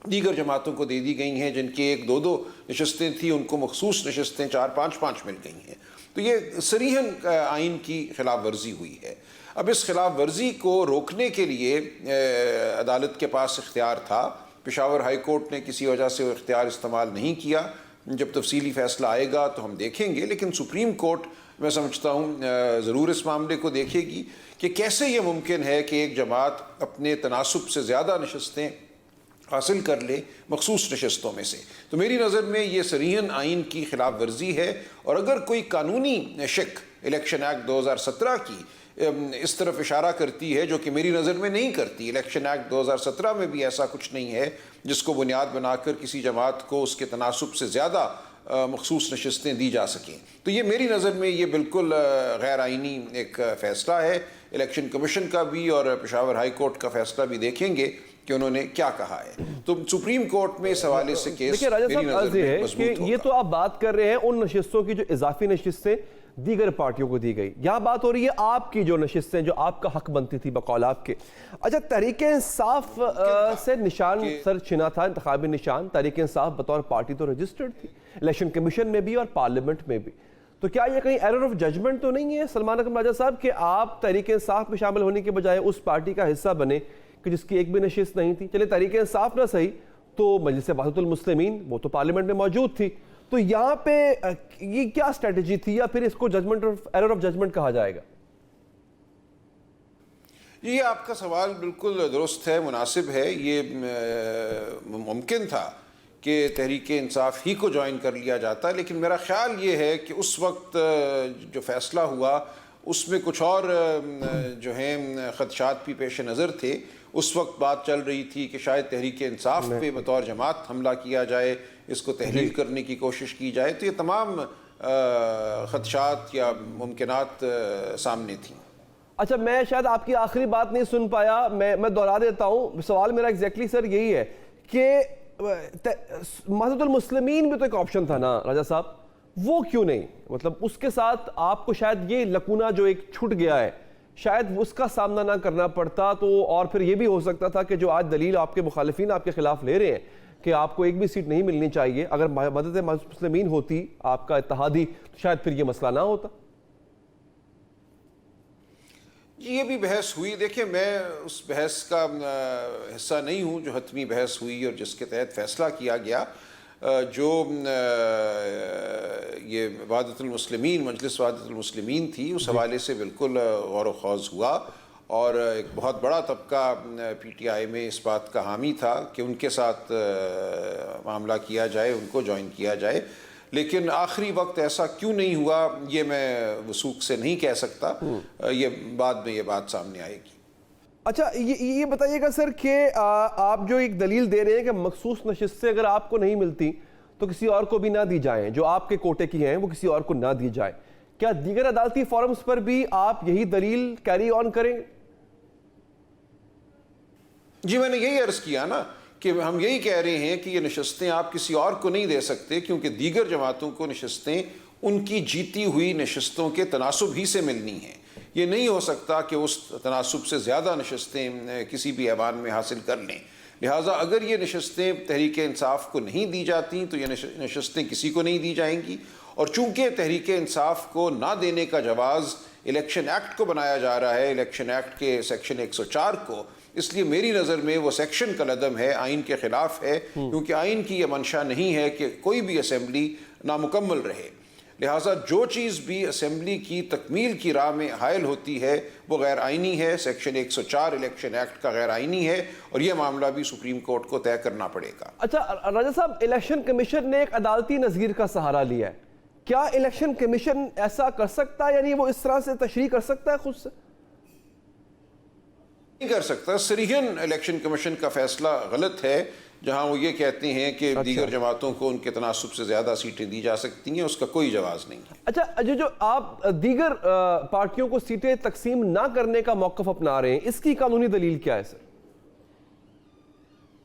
दीगर जमातों को दे दी गई हैं। जिनकी 1-2 नशस्तें थी उनको मखसूस नशस्तें 4-5 मिल गई हैं। तो ये सरीहन आइन की खिलाफ वर्जी हुई है। अब इस खिलाफ वर्जी को रोकने के लिए अदालत के पास इख्तियार था। पेशावर हाई कोर्ट ने किसी वजह से वो इख्तियार इस्तेमाल नहीं किया, जब तफसीली फैसला आएगा तो हम देखेंगे, लेकिन सुप्रीम कोर्ट मैं समझता हूँ ज़रूर इस मामले को देखेगी कि कैसे ये मुमकिन है कि एक जमात अपने तनासुब से ज़्यादा नशस्तें हासिल कर ले मखसूस नशस्तों में से। तो मेरी नज़र में ये सरीहन आइन की खिलाफ वर्जी है, और अगर कोई कानूनी शिक इलेक्शन एक्ट 2017 की इस तरफ इशारा करती है, जो कि मेरी नज़र में नहीं करती, इलेक्शन एक्ट 2017 में भी ऐसा कुछ नहीं है जिसको बुनियाद बनाकर किसी जमात को उसके तनासुब से ज़्यादा मखसूस नशस्तें दी जा सकें, तो ये मेरी नज़र में ये बिल्कुल गैर आइनी एक फ़ैसला है। इलेक्शन कमीशन का भी और पेशावर हाई कोर्ट का फ़ैसला भी देखेंगे कि उन्होंने क्या कहा है। तो सुप्रीम कोर्ट में इस हवाले से केस देखिए राजा साहब, अर्ज़ है कि ये तो आप बात कर रहे हैं उन नशिस्तों की जो इजाफी नशिस्तें दीगर पार्टियों को दी गई, यहाँ बात हो रही है आपकी जो नशिस्तें जो आपका हक बनती थी बकौल आपके। अच्छा, तहरीक इंसाफ से निशान सर छिना था, इंतखाबी निशान। तहरीक इंसाफ बतौर पार्टी तो रजिस्टर्ड थी इलेक्शन कमीशन में भी और पार्लियामेंट में भी, तो क्या ये कहीं एरर ऑफ जजमेंट तो नहीं है सलमान अकरम राजा साहब कि आप तहरीक इंसाफ में शामिल होने के बजाय उस पार्टी का हिस्सा बने कि जिसकी एक भी नशिस्त नहीं थी? चले तहरीक इंसाफ ना सही तो मजलिस वहदतुल मुस्लिमीन वो तो पार्लियामेंट में मौजूद थी, तो यहाँ पे ये क्या स्ट्रेटजी थी, या फिर इसको जजमेंट एरर ऑफ जजमेंट कहा जाएगा? ये आपका सवाल बिल्कुल दुरुस्त है, मुनासिब है। ये मुमकिन था कि तहरीक इंसाफ ही को ज्वाइन कर लिया जाता, लेकिन मेरा ख्याल ये है कि उस वक्त जो फ़ैसला हुआ उसमें कुछ और जो हैं ख़दशात भी पेश नज़र थे। उस वक्त बात चल रही थी कि शायद तहरीक इंसाफ पे बतौर जमात हमला किया जाए, इसको तहलील करने की कोशिश की जाए, तो ये तमाम ख़दशात या मुमकिनात सामने थी। अच्छा, मैं शायद आपकी आखिरी बात नहीं सुन पाया, मैं दोहरा देता हूँ। सवाल मेरा एग्जैक्टली सर यही है कि वहदतुल मुस्लिमीन भी तो एक ऑप्शन था ना राजा साहब, वो क्यों नहीं? मतलब उसके साथ आपको शायद ये लकूना जो एक छूट गया है, शायद उसका सामना ना करना पड़ता, तो और फिर ये भी हो सकता था कि जो आज दलील आपके मुखालिफिन आपके खिलाफ ले रहे हैं कि आपको एक भी सीट नहीं मिलनी चाहिए, अगर मदद मुस्लिमीन होती आपका इत्तेहादी तो शायद फिर ये मसला ना होता। ये भी बहस हुई। देखिए, मैं उस बहस का हिस्सा नहीं हूँ जो हतमी बहस हुई और जिसके तहत फ़ैसला किया गया। जो ये वहदतुल मुस्लिमीन मजलिस वहदतुल मुस्लिमीन थी, उस हवाले से बिल्कुल गौर व खौज़ हुआ, और एक बहुत बड़ा तबका PTI में इस बात का हामी था कि उनके साथ मामला किया जाए, उनको ज्वाइन किया जाए। लेकिन आखिरी वक्त ऐसा क्यों नहीं हुआ ये मैं वसूख से नहीं कह सकता, ये बाद में ये बात सामने आएगी। अच्छा, ये बताइएगा सर कि आप जो एक दलील दे रहे हैं कि मखसूस नशिस्तें अगर आपको नहीं मिलती तो किसी और को भी ना दी जाएं, जो आपके कोटे की हैं वो किसी और को ना दी जाए, क्या दीगर अदालती फोरम्स पर भी आप यही दलील कैरी ऑन करेंगे? जी, मैंने यही अर्ज़ किया ना कि हम यही कह रहे हैं कि ये नशस्तें आप किसी और को नहीं दे सकते, क्योंकि दीगर जमातों को नशस्तें उनकी जीती हुई नशस्तों के तनासुब ही से मिलनी हैं। ये नहीं हो सकता कि उस तनासुब से ज़्यादा नशस्तें किसी भी ऐवान में हासिल कर लें। लिहाजा अगर ये नशस्तें तहरीक इंसाफ को नहीं दी जाती तो ये नशस्तें किसी को नहीं दी जाएंगी, और चूँकि तहरीक इंसाफ को ना देने का जवाज़ इलेक्शन एक्ट को बनाया जा रहा है, इलेक्शन एक्ट के सेक्शन 104 को, इसलिए मेरी नज़र में वो सेक्शन का लदम है, आइन के ख़िलाफ़ है, क्योंकि आइन की ये मंशा नहीं है कि कोई भी असम्बली नामुकम्मल रहे। लिहाजा जो चीज़ भी असम्बली की तकमील की राह में हायल होती है वो गैर आइनी है। सेक्शन 104 इलेक्शन एक्ट का गैर आइनी है, और यह मामला भी सुप्रीम कोर्ट को तय करना पड़ेगा। अच्छा राजा साहब, इलेक्शन कमीशन ने एक अदालती नज़ीर का सहारा लिया है, क्या इलेक्शन कमीशन ऐसा कर सकता है, यानी वो इस तरह से तशरीह कर सकता है खुद से? नहीं कर सकता। सरीहन इलेक्शन कमीशन का फैसला गलत है, जहां वो ये कहते हैं कि दीगर जमातों को उनके तनासुब से ज़्यादा सीटें दी जा सकती हैं, उसका कोई जवाज़ नहीं है। अच्छा, जो आप दीगर पार्टियों को सीटें तकसीम ना करने का मौक़िफ़ अपना रहे हैं, इसकी कानूनी दलील क्या है सर?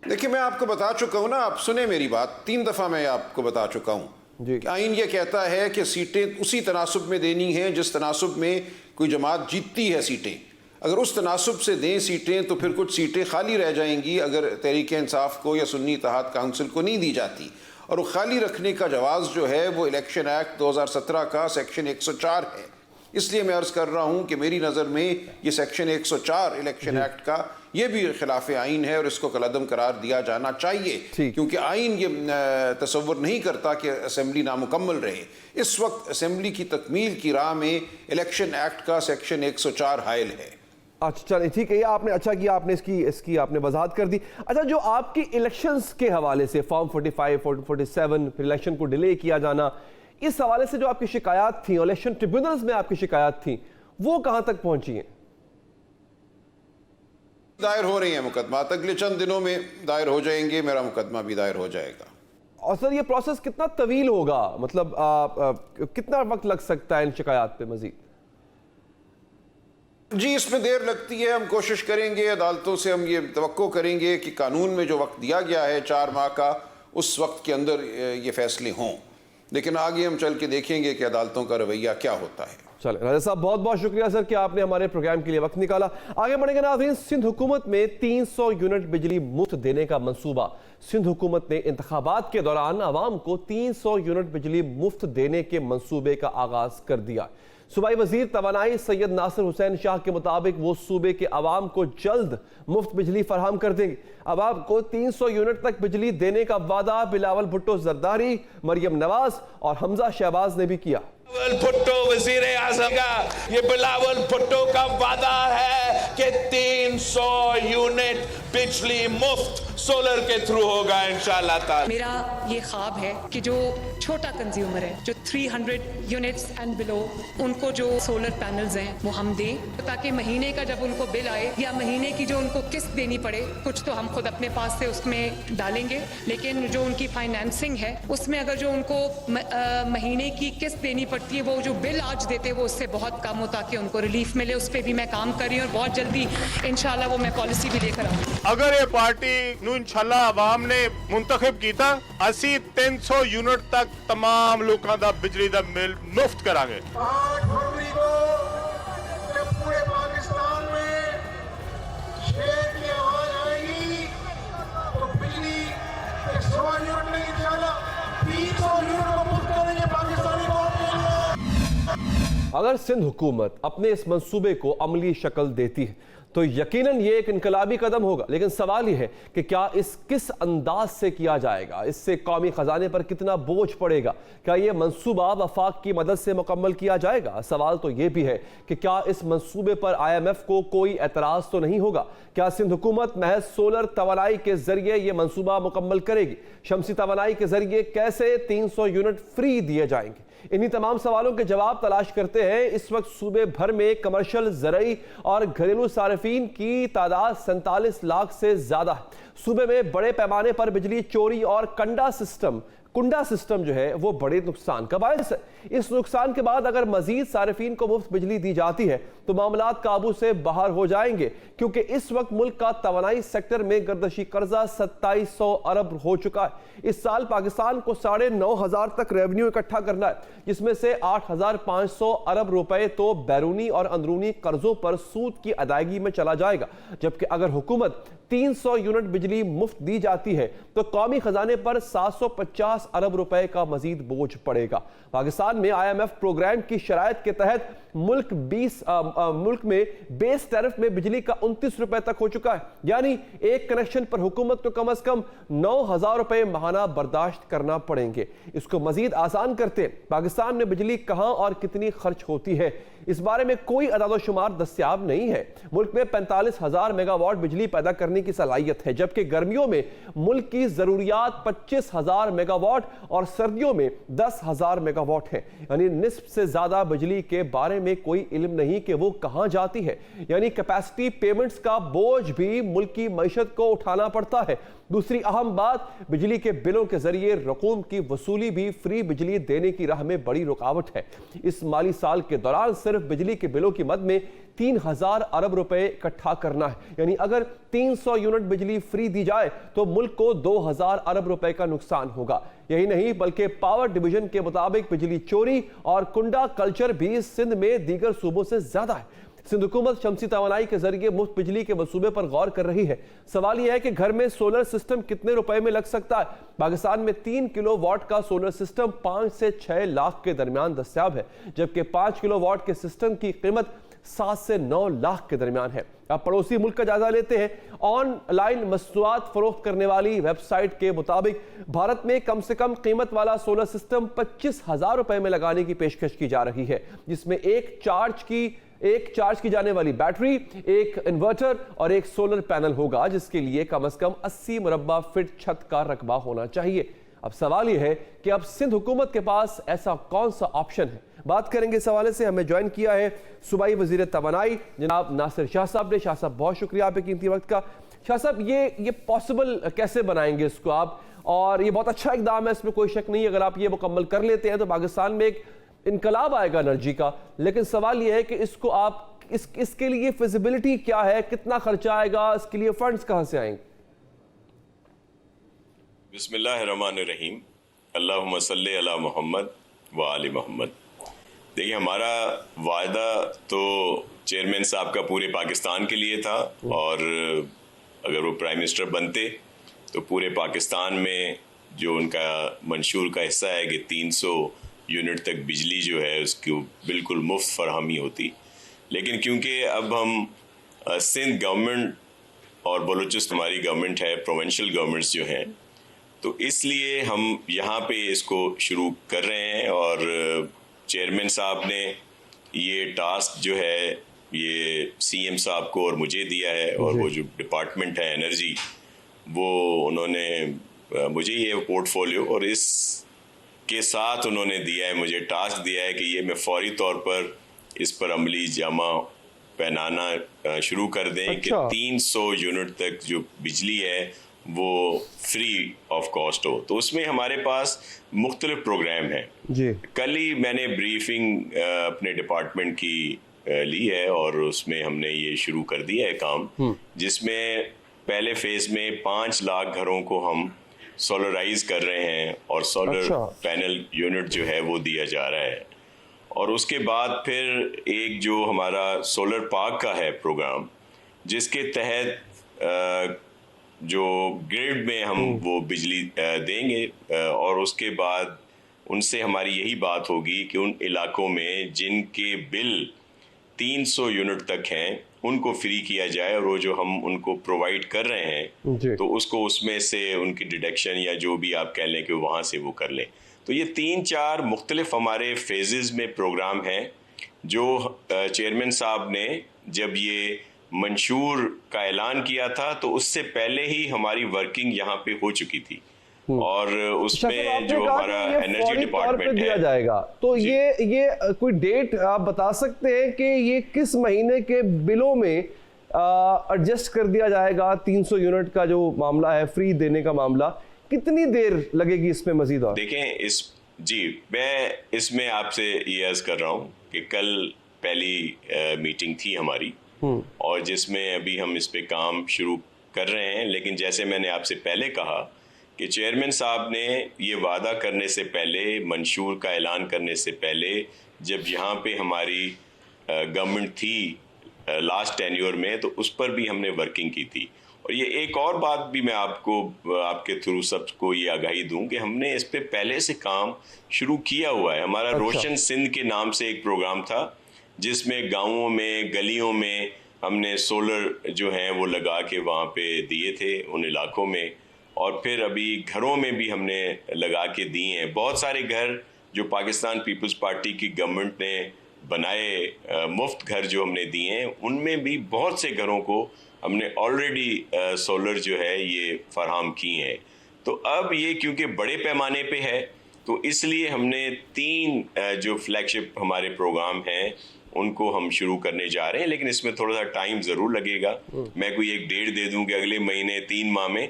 देखिए, मैं आपको बता चुका हूँ ना, आप सुने मेरी बात, 3 दफ़ा मैं आपको बता चुका हूँ। आइन ये कहता है कि सीटें उसी तनासुब में देनी हैं जिस तनासुब में कोई जमात जीतती है सीटें। अगर उस तनासुब से दें सीटें तो फिर कुछ सीटें खाली रह जाएंगी अगर तहरीक इंसाफ को या सुन्नी इत्तेहाद काउंसिल को नहीं दी जाती, और वो खाली रखने का जवाज़ जो है वो इलेक्शन एक्ट 2017 का सेक्शन 104 है। इसलिए मैं अर्ज़ कर रहा हूँ कि मेरी नज़र में ये सेक्शन 104 इलेक्शन एक्ट का ये भी खिलाफ आइन है और इसको कलअदम करार दिया जाना चाहिए, क्योंकि आइन ये तसव्वुर नहीं करता कि असेंबली नामुकम्मल रहे। इस वक्त असेंबली की तकमील की राह में इलेक्शन एक्ट का सेक्शन 104 हायल है। अच्छा चलिए ठीक है, आपने अच्छा किया, आपने इसकी आपने वजाहत कर दी। अच्छा, जो आपकी इलेक्शंस के हवाले से फॉर्म 45, 47 फिर इलेक्शन को डिले किया जाना, इस हवाले से जो आपकी शिकायत थी इलेक्शन ट्रिब्यूनल्स में आपकी शिकायत थी, वो कहां तक पहुंची हैं? दायर हो रही है मुकदमा, अगले चंद दिनों में दायर हो जाएंगे, मेरा मुकदमा भी दायर हो जाएगा। और सर ये प्रोसेस कितना तवील होगा, मतलब कितना वक्त लग सकता है इन शिकायत पे मजीद? जी इसमें देर लगती है, हम कोशिश करेंगे, अदालतों से हम ये तवक्को करेंगे कि कानून में जो वक्त दिया गया है 4 माह का, उस वक्त के अंदर ये फैसले हों, लेकिन आगे हम चल के देखेंगे कि अदालतों का रवैया क्या होता है। चले राजा साहब, बहुत बहुत शुक्रिया सर कि आपने हमारे प्रोग्राम के लिए वक्त निकाला। आगे बढ़ेंगे नाज़रीन। सिंध हुकूमत में 300 यूनिट बिजली मुफ्त देने का मंसूबा। सिंध हुकूमत ने इंतखाबात के दौरान आवाम को 300 यूनिट बिजली मुफ्त देने के मंसूबे का आगाज कर दिया। सूबाई वजीर तवानाई सैयद नासिर हुसैन शाह के मुताबिक वो सूबे के अवाम को जल्द मुफ्त बिजली फराहम कर देंगे। अवाम को 300 यूनिट तक बिजली देने का वादा बिलावल भुट्टो जरदारी, मरियम नवाज और हमजा शहबाज ने भी किया। भुट्टो वजीर आजम का ये बिलावल भुट्टो का वादा है कि 300 यूनिट बिजली मुफ्त सोलर के थ्रू होगा इंशाल्लाह ताला। मेरा ये ख्वाब है कि जो छोटा कंज्यूमर है, जो 300 यूनिट्स एंड बिलो, उनको जो सोलर पैनल्स हैं वो हम दें, ताकि महीने का जब उनको बिल आए या महीने की जो उनको किस्त देनी पड़े, कुछ तो हम खुद अपने पास से उसमें डालेंगे, लेकिन जो उनकी फाइनेंसिंग है उसमें अगर जो उनको महीने की किस्त देनी पड़ती है, वो जो बिल आज देते हैं वो उससे बहुत कम हो, ताकि उनको रिलीफ मिले। उस पर भी मैं काम कर रही हूँ और बहुत जल्दी इंशाल्लाह वो मैं पॉलिसी भी लेकर आऊंगी। अगर ये पार्टी नू इंशाल्लाह आवाम ने मुंतखब कीता, असी 300 यूनिट तक तमाम लोगों का बिजली का बिल मुफ्त करांगे। 8 फरवरी को जब पूरे पाकिस्तान में शेर की आवाज आएगी तो बिजली 100 यूनिट नहीं, इंशाल्लाह 300 यूनिट को मुफ्त करेंगे पाकिस्तानी कौम के लिए। अगर सिंध हुकूमत अपने इस मंसूबे को अमली शक्ल देती है तो यकीनन ये एक इनकलाबी कदम होगा, लेकिन सवाल ये है कि क्या किस अंदाज से किया जाएगा, इससे कौमी खजाने पर कितना बोझ पड़ेगा, क्या ये मंसूबा वफाक की मदद से मुकम्मल किया जाएगा। सवाल तो ये भी है कि क्या इस मंसूबे पर IMF को कोई एतराज़ तो नहीं होगा। क्या सिंध हुकूमत महज सोलर तवानाई के जरिए ये मंसूबा मुकम्मल करेगी? शमसी तवानाई के जरिए कैसे 300 यूनिट फ्री दिए जाएंगे? इन्हीं तमाम सवालों के जवाब तलाश करते हैं। इस वक्त सूबे भर में कमर्शियल, ज़रई और घरेलू सार्फिन की तादाद 47 लाख से ज्यादा है। सूबे में बड़े पैमाने पर बिजली चोरी और कुंडा सिस्टम जो है वो बड़े नुकसान का बायस है। इस नुकसान के बाद अगर मजीद सार्फिन को मुफ्त बिजली दी जाती है तो मामलात काबू से बाहर हो जाएंगे, क्योंकि इस वक्त मुल्क का तवानाई सेक्टर में गर्दशी कर्जा 2700 अरब हो चुका है। इस साल पाकिस्तान को 9,500 तक रेवेन्यू इकट्ठा करना है, जिसमें से 8,500 अरब रुपए तो बैरूनी और अंदरूनी कर्जों पर सूद की अदायगी में चला जाएगा। जबकि अगर हुकूमत 300 यूनिट बिजली मुफ्त दी जाती है तो कौमी खजाने पर 750 अरब रुपए का मजीद बोझ पड़ेगा। पाकिस्तान में IMF प्रोग्राम की शराइत के तहत मुल्क में बेस टैरिफ में बिजली का 29 रुपए तक हो चुका है, यानी एक कनेक्शन पर हुकूमत को कम से कम 9,000 रुपए माहाना बर्दाश्त करना पड़ेंगे। इसको मजीद आसान करते पाकिस्तान में बिजली कहां और कितनी खर्च होती है, इस बारे में कोई अदाद-ओ-शुमार दस्तियाब नहीं है। मुल्क में 45,000 मेगावाट बिजली पैदा करने की सलाहियत है, जबकि गर्मियों में मुल्क की जरूरियात 25,000 मेगावाट और सर्दियों में 10,000 मेगावाट है। यानी निस्फ से ज्यादा बिजली के बारे में कोई इल्म नहीं कि वो कहां जाती है। यानी कैपेसिटी पेमेंट्स का बोझ भी मुल्क की मईशत को उठाना पड़ता है। दूसरी अहम बात, बिजली के बिलों के जरिए रकूम की वसूली भी फ्री बिजली देने की राह में बड़ी रुकावट है। इस माली साल के दौरान सिर्फ बिजली के बिलों की मद में 3,000 अरब रुपए इकट्ठा करना है। यानी अगर 300 यूनिट बिजली फ्री दी जाए तो मुल्क को 2,000 अरब रुपए का नुकसान होगा। यही नहीं बल्कि पावर डिवीजन के मुताबिक बिजली चोरी और कुंडा कल्चर भी सिंध में दीगर सूबों से ज्यादा है। सिंध हुकूमत शमसी तवानाई के जरिए मुफ्त बिजली के मंसूबे पर गौर कर रही है। सवाल यह है कि घर में सोलर सिस्टम कितने रुपए में लग सकता है। पाकिस्तान में 3 किलोवाट का सोलर सिस्टम 5 से 6 लाख के दरमियान दस्तयाब है, जबकि 5 किलोवाट के सिस्टम की कीमत 7 से 9 लाख के दरमियान है। अब पड़ोसी मुल्क का जायजा लेते हैं। ऑनलाइन मसनूआत फरोख्त करने वाली वेबसाइट के मुताबिक भारत में कम से कम कीमत वाला सोलर सिस्टम 25,000 रुपए में लगाने की पेशकश की जा रही है, जिसमें एक चार्ज की जाने वाली बैटरी, एक इन्वर्टर और एक सोलर पैनल होगा, जिसके लिए कम से कम 80 मुरब्बा फीट छत का रकबा होना चाहिए। अब सवाल यह है कि अब सिंध हुकूमत के पास ऐसा कौन सा ऑप्शन है। बात करेंगे इस हवाले से। हमें ज्वाइन किया है सूबाई वजीर तवानाई जनाब नासिर शाह साहब ने। शाह साहब बहुत शुक्रिया आपके कीमती वक्त का। शाह साहब ये पॉसिबल कैसे बनाएंगे इसको आप, और ये बहुत अच्छा इकदाम है, इसमें कोई शक नहीं। अगर आप ये मुकम्मल कर लेते हैं तो पाकिस्तान में एक इनकलाब आएगा एनर्जी का। लेकिन सवाल यह है कि इसको आप इसके लिए फिजिबिलिटी क्या है, कितना खर्चा आएगा, इसके लिए फंड्स कहां से आएंगे? बिस्मिल्लाहिर्रहमानिर्रहीम, अल्लाहुम्मा सल्ली अला मोहम्मद व आले मोहम्मद। देखिए, हमारा वायदा तो चेयरमैन साहब का पूरे पाकिस्तान के लिए था, और अगर वो प्राइम मिनिस्टर बनते तो पूरे पाकिस्तान में जो उनका मंशूर का हिस्सा है कि 300 यूनिट तक बिजली जो है उसकी बिल्कुल मुफ्त फरहमी होती। लेकिन क्योंकि अब हम सिंध गवर्नमेंट और बलूचिस्तान हमारी गवर्नमेंट है, प्रोविंशियल गवर्नमेंट्स जो हैं, तो इसलिए हम यहाँ पे इसको शुरू कर रहे हैं। और चेयरमैन साहब ने ये टास्क जो है ये सीएम साहब को और मुझे दिया है, और वो जो डिपार्टमेंट है एनर्जी, वो उन्होंने मुझे ये पोर्टफोलियो और इस के साथ उन्होंने दिया है, मुझे टास्क दिया है कि ये मैं फौरी तौर पर इस पर अमली जामा पहनाना शुरू कर दें कि 300 यूनिट तक जो बिजली है वो फ्री ऑफ कॉस्ट हो। तो उसमें हमारे पास मुख्तलिफ प्रोग्राम हैं। कल ही मैंने ब्रीफिंग अपने डिपार्टमेंट की ली है, और उसमें हमने ये शुरू कर दिया है काम, जिसमें पहले फेज में 5 लाख घरों को हम सोलराइज कर रहे हैं, और सोलर पैनल यूनिट जो है वो दिया जा रहा है। और उसके बाद फिर एक जो हमारा सोलर पार्क का है प्रोग्राम, जिसके तहत जो ग्रिड में हम वो बिजली देंगे, और उसके बाद उनसे हमारी यही बात होगी कि उन इलाकों में जिनके बिल 300 यूनिट तक हैं उनको फ्री किया जाए, और वो जो हम उनको प्रोवाइड कर रहे हैं तो उसको उसमें से उनकी डिडक्शन या जो भी आप कह लें कि वहाँ से वो कर लें। तो ये 3-4 मुख्तलिफ हमारे फेजेस में प्रोग्राम हैं, जो चेयरमैन साहब ने जब ये मंशूर का ऐलान किया था तो उससे पहले ही हमारी वर्किंग यहाँ पे हो चुकी थी, और उसमें जो हमारा एनर्जी डिपार्टमेंट दिया जाएगा। तो ये कोई डेट आप बता सकते हैं कि ये किस महीने के बिलों में एडजस्ट कर दिया जाएगा? 300 यूनिट का जो मामला है, फ्री देने का मामला, कितनी देर लगेगी इसमें मजीद? और देखें मैं इसमें आपसे ये अर्ज कर रहा हूँ कि कल पहली मीटिंग थी हमारी, और जिसमें अभी हम इस पे काम शुरू कर रहे हैं। लेकिन जैसे मैंने आपसे पहले कहा कि चेयरमैन साहब ने ये वादा करने से पहले, मंशूर का ऐलान करने से पहले, जब यहाँ पे हमारी गवर्नमेंट थी लास्ट टेन्योर में, तो उस पर भी हमने वर्किंग की थी। और ये एक और बात भी मैं आपको आपके थ्रू सबको ये आगाही दूं कि हमने इस पे पहले से काम शुरू किया हुआ है। हमारा रोशन सिंध के नाम से एक प्रोग्राम था, जिसमें गाँवों में, गलियों में हमने सोलर जो हैं वो लगा के वहाँ पे दिए थे उन इलाकों में, और फिर अभी घरों में भी हमने लगा के दिए हैं। बहुत सारे घर जो पाकिस्तान पीपल्स पार्टी की गवर्नमेंट ने बनाए मुफ्त घर जो हमने दिए हैं, उनमें भी बहुत से घरों को हमने ऑलरेडी सोलर जो है ये फराहम किए हैं। तो अब ये क्योंकि बड़े पैमाने पे है, तो इसलिए हमने 3 जो फ्लैगशिप हमारे प्रोग्राम हैं उनको हम शुरू करने जा रहे हैं। लेकिन इसमें थोड़ा सा टाइम ज़रूर लगेगा। मैं कोई एक डेट दे दूं कि अगले महीने 3 माह में,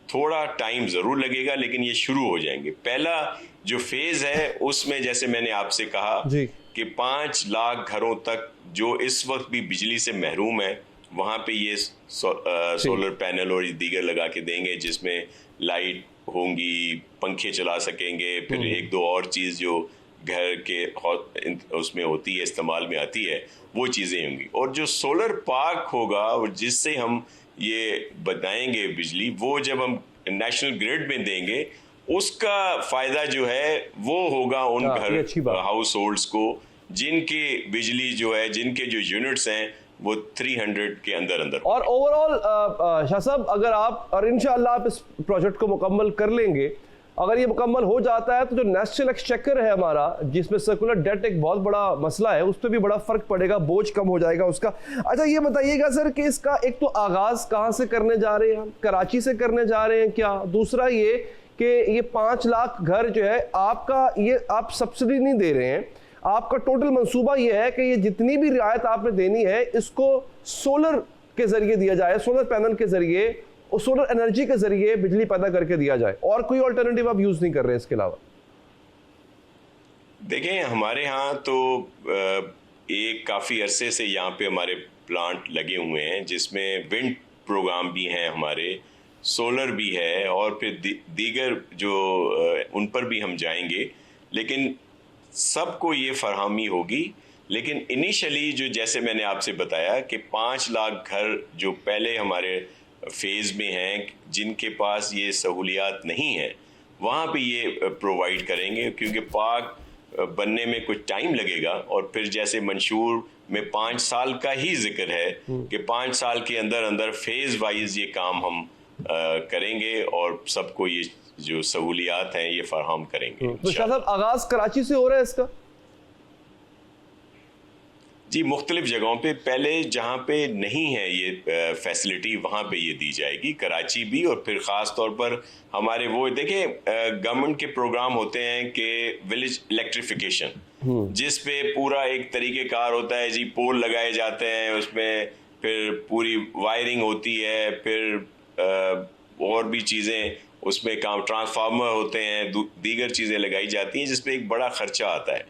थोड़ा टाइम ज़रूर लगेगा, लेकिन ये शुरू हो जाएंगे। पहला जो फेज़ है उसमें जैसे मैंने आपसे कहा कि 5 लाख घरों तक जो इस वक्त भी बिजली से महरूम है, वहाँ पे ये सोलर पैनल और दीगर लगा के देंगे, जिसमें लाइट होंगी, पंखे चला सकेंगे, फिर 1-2 और चीज़ जो घर के उसमें होती है, इस्तेमाल में आती है, वो चीज़ें होंगी। और जो सोलर पार्क होगा और जिससे हम ये बनाएंगे बिजली, वो जब हम नेशनल ग्रिड में देंगे, उसका फ़ायदा जो है वो होगा उन घर हाउस होल्ड्स को जिनकी बिजली जो है, जिनके जो यूनिट्स हैं वो 300 के अंदर अंदर। और ओवरऑल शाह साहब, अगर आप और इंशाअल्लाह आप इस प्रोजेक्ट को मुकम्मल कर लेंगे, अगर ये मुकम्मल हो जाता है तो जो नेशनल एक्सचेकर है हमारा, जिसमें सर्कुलर डेट एक बहुत बड़ा मसला है, उस पर भी बड़ा फर्क पड़ेगा, बोझ कम हो जाएगा उसका। अच्छा ये बताइएगा सर कि इसका एक तो आगाज कहाँ से करने जा रहे हैं हम, कराची से करने जा रहे हैं क्या? दूसरा ये कि ये 5 लाख घर जो है आपका, ये आप सब्सिडी नहीं दे रहे हैं, आपका टोटल मंसूबा ये है कि ये जितनी भी रियायत आपने देनी है इसको सोलर के जरिए दिया जाए, सोलर पैनल के जरिए, और सोलर एनर्जी के जरिए बिजली पैदा करके दिया जाए, और कोई अल्टरनेटिव आप यूज नहीं कर रहे हैं इसके अलावा? देखें, हमारे यहाँ तो एक काफ़ी अरसे से यहाँ पे हमारे प्लांट लगे हुए हैं, जिसमें विंड प्रोग्राम भी हैं हमारे, सोलर भी है, और फिर दीगर जो उन पर भी हम जाएंगे, लेकिन सबको ये फरहमी होगी। लेकिन इनिशियली जो, जैसे मैंने आपसे बताया कि 5 लाख घर जो पहले हमारे फेज़ में हैं, जिनके पास ये सहूलियात नहीं है, वहाँ पे ये प्रोवाइड करेंगे, क्योंकि पाक बनने में कुछ टाइम लगेगा। और फिर जैसे मंशूर में 5 साल का ही जिक्र है कि 5 साल के अंदर अंदर फेज़ वाइज ये काम हम करेंगे और सबको ये जो सहूलियात हैं ये फराहम करेंगे। तो शाह साहब, आगाज कराची से हो रहा है इसका? जी, मुख्तलिफ जगहों पे, पहले जहाँ पे नहीं है ये फैसिलिटी वहाँ पे ये दी जाएगी, कराची भी, और फिर ख़ास तौर पर हमारे वो देखें गवर्नमेंट के प्रोग्राम होते हैं कि विलेज इलेक्ट्रिफिकेशन, जिस पे पूरा एक तरीक़ेकार होता है जी, पोल लगाए जाते हैं, उसमें फिर पूरी वायरिंग होती है, फिर और भी चीज़ें उसमें काम, ट्रांसफार्मर होते हैं, दीगर चीज़ें लगाई जाती हैं, जिसपे एक बड़ा ख़र्चा आता है।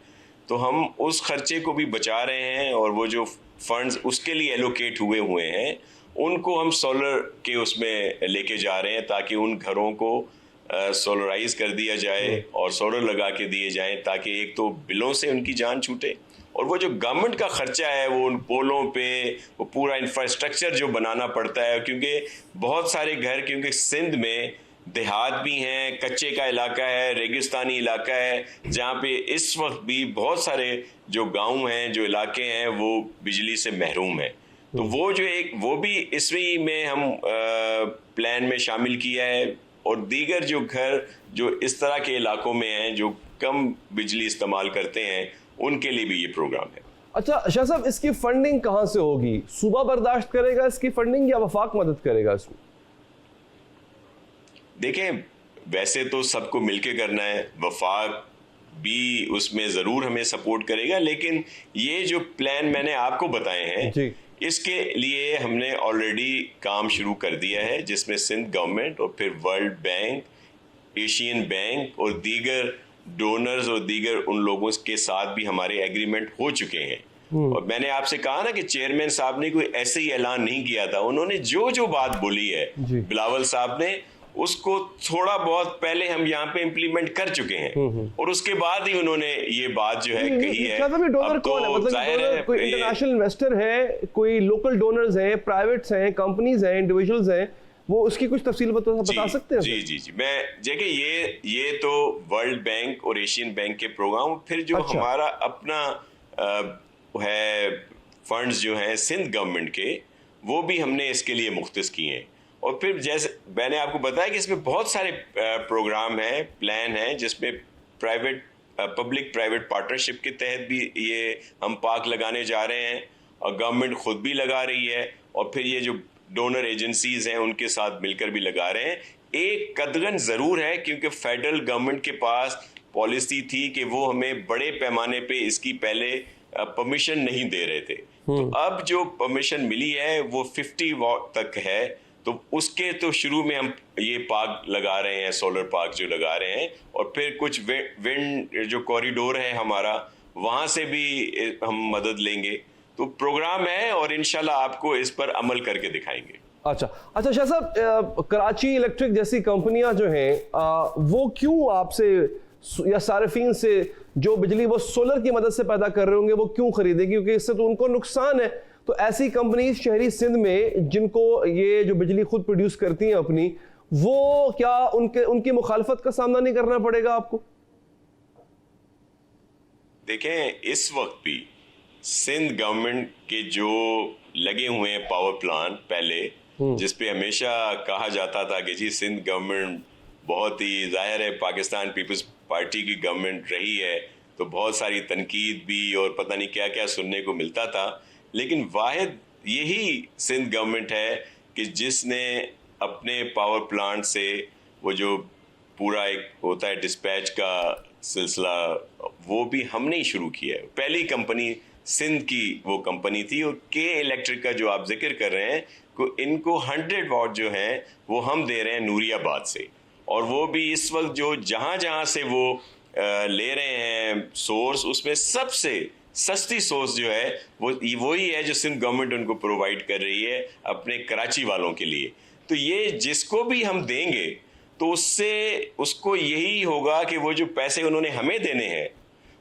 तो हम उस खर्चे को भी बचा रहे हैं, और वो जो फंड्स उसके लिए एलोकेट हुए हैं उनको हम सोलर के उसमें लेके जा रहे हैं, ताकि उन घरों को सोलराइज कर दिया जाए और सोलर लगा के दिए जाएं, ताकि एक तो बिलों से उनकी जान छूटे, और वो जो गवर्नमेंट का खर्चा है वो उन पोलों पे, वो पूरा इंफ्रास्ट्रक्चर जो बनाना पड़ता है, क्योंकि बहुत सारे घर, क्योंकि सिंध में देहात भी हैं, कच्चे का इलाका है, रेगिस्तानी इलाका है, जहाँ पे इस वक्त भी बहुत सारे जो गांव हैं, जो इलाके हैं, वो बिजली से महरूम हैं। तो वो जो एक, वो भी इसमें में हम प्लान में शामिल किया है, और दीगर जो घर जो इस तरह के इलाकों में हैं, जो कम बिजली इस्तेमाल करते हैं, उनके लिए भी ये प्रोग्राम है। अच्छा शाह साहब, इसकी फंडिंग कहाँ से होगी? सूबा बर्दाश्त करेगा इसकी फंडिंग या वफाक मदद करेगा इसमें? देखें, वैसे तो सबको मिलके करना है, वफाक भी उसमें ज़रूर हमें सपोर्ट करेगा, लेकिन ये जो प्लान मैंने आपको बताए हैं, इसके लिए हमने ऑलरेडी काम शुरू कर दिया है, जिसमें सिंध गवर्नमेंट और फिर वर्ल्ड बैंक, एशियन बैंक और दीगर डोनर्स और दीगर उन लोगों के साथ भी हमारे एग्रीमेंट हो चुके हैं। और मैंने आपसे कहा ना कि चेयरमैन साहब ने कोई ऐसे ही ऐलान नहीं किया था, उन्होंने जो जो बात बोली है बिलावल साहब ने, उसको थोड़ा बहुत पहले हम यहाँ पे इम्प्लीमेंट कर चुके हैं, और उसके बाद ही उन्होंने ये बात जो है कही है। डोनर कौन है? मतलब कोई इंटरनेशनल इन्वेस्टर है, कोई लोकल डोनर्स हैं, प्राइवेट्स हैं, कंपनीज हैं, इंडिविजुअल्स हैं, वो उसकी कुछ तफसील बता सकते हैं? जी जी जी, मैं देखिए, ये तो वर्ल्ड बैंक और एशियन बैंक के प्रोग्राम, फिर जो हमारा अपना है फंड्स जो हैं सिंध गवर्नमेंट के, वो भी हमने इसके लिए मुख्तस किए हैं। और फिर जैसे मैंने आपको बताया कि इसमें बहुत सारे प्रोग्राम हैं, प्लान हैं, जिसमें प्राइवेट पब्लिक प्राइवेट पार्टनरशिप के तहत भी ये हम पार्क लगाने जा रहे हैं, और गवर्नमेंट खुद भी लगा रही है, और फिर ये जो डोनर एजेंसीज हैं उनके साथ मिलकर भी लगा रहे हैं। एक कदगन ज़रूर है, क्योंकि फेडरल गवर्नमेंट के पास पॉलिसी थी कि वो हमें बड़े पैमाने पे इसकी पहले परमिशन नहीं दे रहे थे, तो अब जो परमिशन मिली है वो 50 वाट तक है, तो उसके तो शुरू में हम ये पार्क लगा रहे हैं, सोलर पार्क जो लगा रहे हैं, और फिर कुछ विंड जो कॉरिडोर है हमारा, वहाँ से भी हम मदद लेंगे। तो प्रोग्राम है, और इंशाल्लाह आपको इस पर अमल करके दिखाएंगे। अच्छा शाह साहब, कराची इलेक्ट्रिक जैसी कंपनियां जो हैं वो क्यों आपसे या सार्फिन से जो बिजली वो सोलर की मदद से पैदा कर रहे होंगे, वो क्यों खरीदेगी? क्योंकि इससे तो उनको नुकसान है। तो ऐसी कंपनी शहरी सिंध में जिनको ये जो बिजली खुद प्रोड्यूस करती हैं अपनी, वो क्या उनकी मुखालफत का सामना नहीं करना पड़ेगा आपको? देखें, इस वक्त भी सिंध गवर्नमेंट के जो लगे हुए हैं पावर प्लांट पहले, जिसपे हमेशा कहा जाता था कि जी सिंध गवर्नमेंट बहुत ही, जाहिर है पाकिस्तान पीपल्स पार्टी की गवर्नमेंट रही है तो बहुत सारी तनकीद भी और पता नहीं क्या क्या सुनने को मिलता था, लेकिन वाहिद यही सिंध गवर्नमेंट है कि जिसने अपने पावर प्लांट से वो जो पूरा एक होता है डिस्पैच का सिलसिला, वो भी हमने ही शुरू किया है। पहली कंपनी सिंध की वो कंपनी थी, और के इलेक्ट्रिक का जो आप जिक्र कर रहे हैं, इनको 100 वाट जो है वो हम दे रहे हैं नूरियाबाद से, और वो भी इस वक्त जो जहां से वो ले रहे हैं सोर्स, उसमें सबसे सस्ती सोर्स जो है वो वही है जो सिंध गवर्नमेंट उनको प्रोवाइड कर रही है अपने कराची वालों के लिए। तो ये जिसको भी हम देंगे तो उससे उसको यही होगा कि वो जो पैसे उन्होंने हमें देने हैं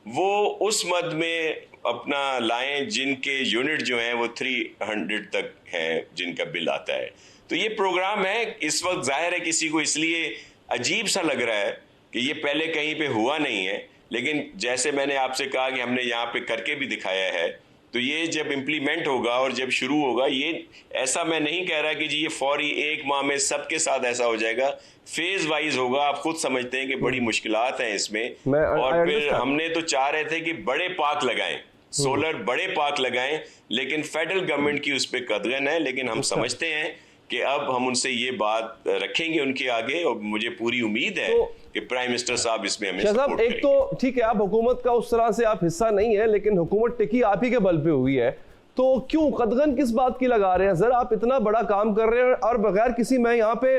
वो उस मद में अपना लाएं जिनके यूनिट जो हैं वो 300 तक हैं जिनका बिल आता है। तो ये प्रोग्राम है इस वक्त, जाहिर है किसी को इसलिए अजीब सा लग रहा है कि ये पहले कहीं पे हुआ नहीं है, लेकिन जैसे मैंने आपसे कहा कि हमने यहाँ पे करके भी दिखाया है, तो ये जब इम्प्लीमेंट होगा और जब शुरू होगा, ये ऐसा मैं नहीं कह रहा कि जी ये फौरी एक माह में सबके साथ ऐसा हो जाएगा, फेज वाइज होगा। आप खुद समझते हैं कि बड़ी मुश्किलात हैं इसमें, और फिर हमने तो चाह रहे थे कि बड़े पार्क लगाएं, सोलर बड़े पार्क लगाएं, लेकिन फेडरल गवर्नमेंट की उस पर कदगन है। लेकिन हम समझते हैं कि अब हम उनसे ये बात रखेंगे उनके आगे, और मुझे पूरी उम्मीद है कि प्राइम मिनिस्टर साहब इसमें हमें सपोर्ट करेंगे। एक तो ठीक है, आप हुकूमत का उस तरह से आप हिस्सा नहीं है, लेकिन हुकूमत टिकी आप ही के बल पे हुई है, तो क्यों कदगन किस बात की लगा रहे हैं? सर आप इतना बड़ा काम कर रहे हैं, और बगैर किसी, मैं यहाँ पे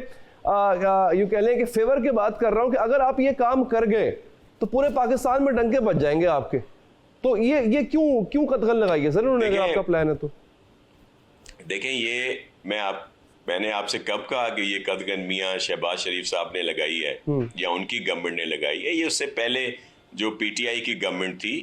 यूं कह लें कि फेवर की बात कर रहा हूं कि अगर आप ये काम कर गए तो पूरे पाकिस्तान में डंके बज जाएंगे आपके, तो ये क्यों कदगन लगाई है सर उन्होंने, अगर आपका प्लान है तो? देखें, ये मैंने आपसे कब कहा कि ये कदगन मियां शहबाज शरीफ साहब ने लगाई है या उनकी गवर्नमेंट ने लगाई है? ये उससे पहले जो पीटीआई की गवर्नमेंट थी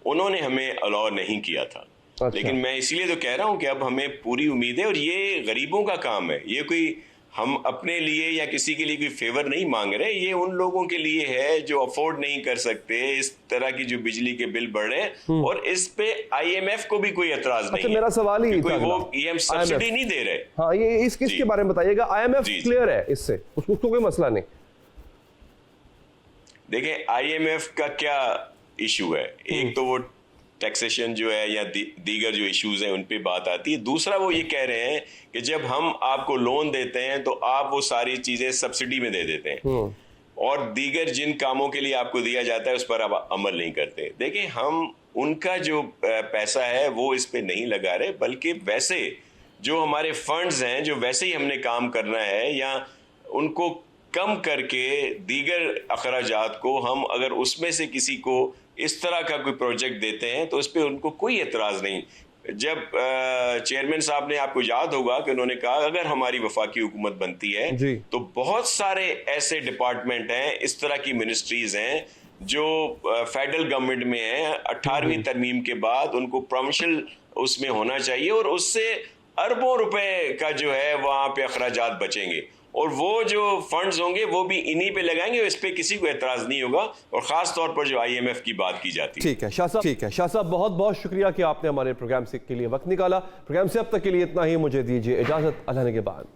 उन्होंने हमें अलाउ नहीं किया था। अच्छा। लेकिन मैं इसलिए तो कह रहा हूं कि अब हमें पूरी उम्मीद है, और ये गरीबों का काम है, ये कोई हम अपने लिए या किसी के लिए कोई फेवर नहीं मांग रहे, ये उन लोगों के लिए है जो अफोर्ड नहीं कर सकते इस तरह की जो बिजली के बिल बढ़ रहे हैं, और इस पे आईएमएफ को भी कोई एतराज नहीं है। मेरा सवाल ही था, वो ये हम सब्सिडी नहीं दे रहे। हाँ, ये इसके बारे में बताइएगा। आईएमएफ क्लियर है इससे, उसको कोई मसला नहीं। देखें, आईएमएफ का क्या इशू है, एक तो वो टैक्सेशन जो है या दीगर जो इश्यूज हैं उन पे बात आती है। दूसरा वो ये कह रहे हैं कि जब हम आपको लोन देते हैं तो आप वो सारी चीजें सब्सिडी में दे देते हैं, और दीगर जिन कामों के लिए आपको दिया जाता है उस पर आप अमल नहीं करते। देखिए, हम उनका जो पैसा है वो इस पे नहीं लगा रहे, बल्कि वैसे जो हमारे फंड्स हैं जो वैसे ही हमने काम करना है, या उनको कम करके दीगर अखराजात को हम अगर उसमें से किसी को इस तरह का कोई प्रोजेक्ट देते हैं तो उस पर उनको कोई एतराज नहीं। जब चेयरमैन साहब ने, आपको याद होगा कि उन्होंने कहा अगर हमारी वफाकी हुकूमत बनती है तो बहुत सारे ऐसे डिपार्टमेंट हैं, इस तरह की मिनिस्ट्रीज हैं जो फेडरल गवर्नमेंट में हैं, 18वीं तरमीम के बाद उनको प्रोविंशियल उसमें होना चाहिए, और उससे अरबों रुपए का जो है वहां पे अखराजात बचेंगे, और वो जो फंड्स होंगे वो भी इन्हीं पे लगाएंगे, इस पे किसी को एतराज नहीं होगा, और खास तौर पर जो आईएमएफ की बात की जाती है। ठीक है शाह साहब, ठीक है शाह साहब, बहुत बहुत शुक्रिया कि आपने हमारे प्रोग्राम से के लिए वक्त निकाला। प्रोग्राम से अब तक के लिए इतना ही, मुझे दीजिए इजाजत, अल्लाह ने के बाद।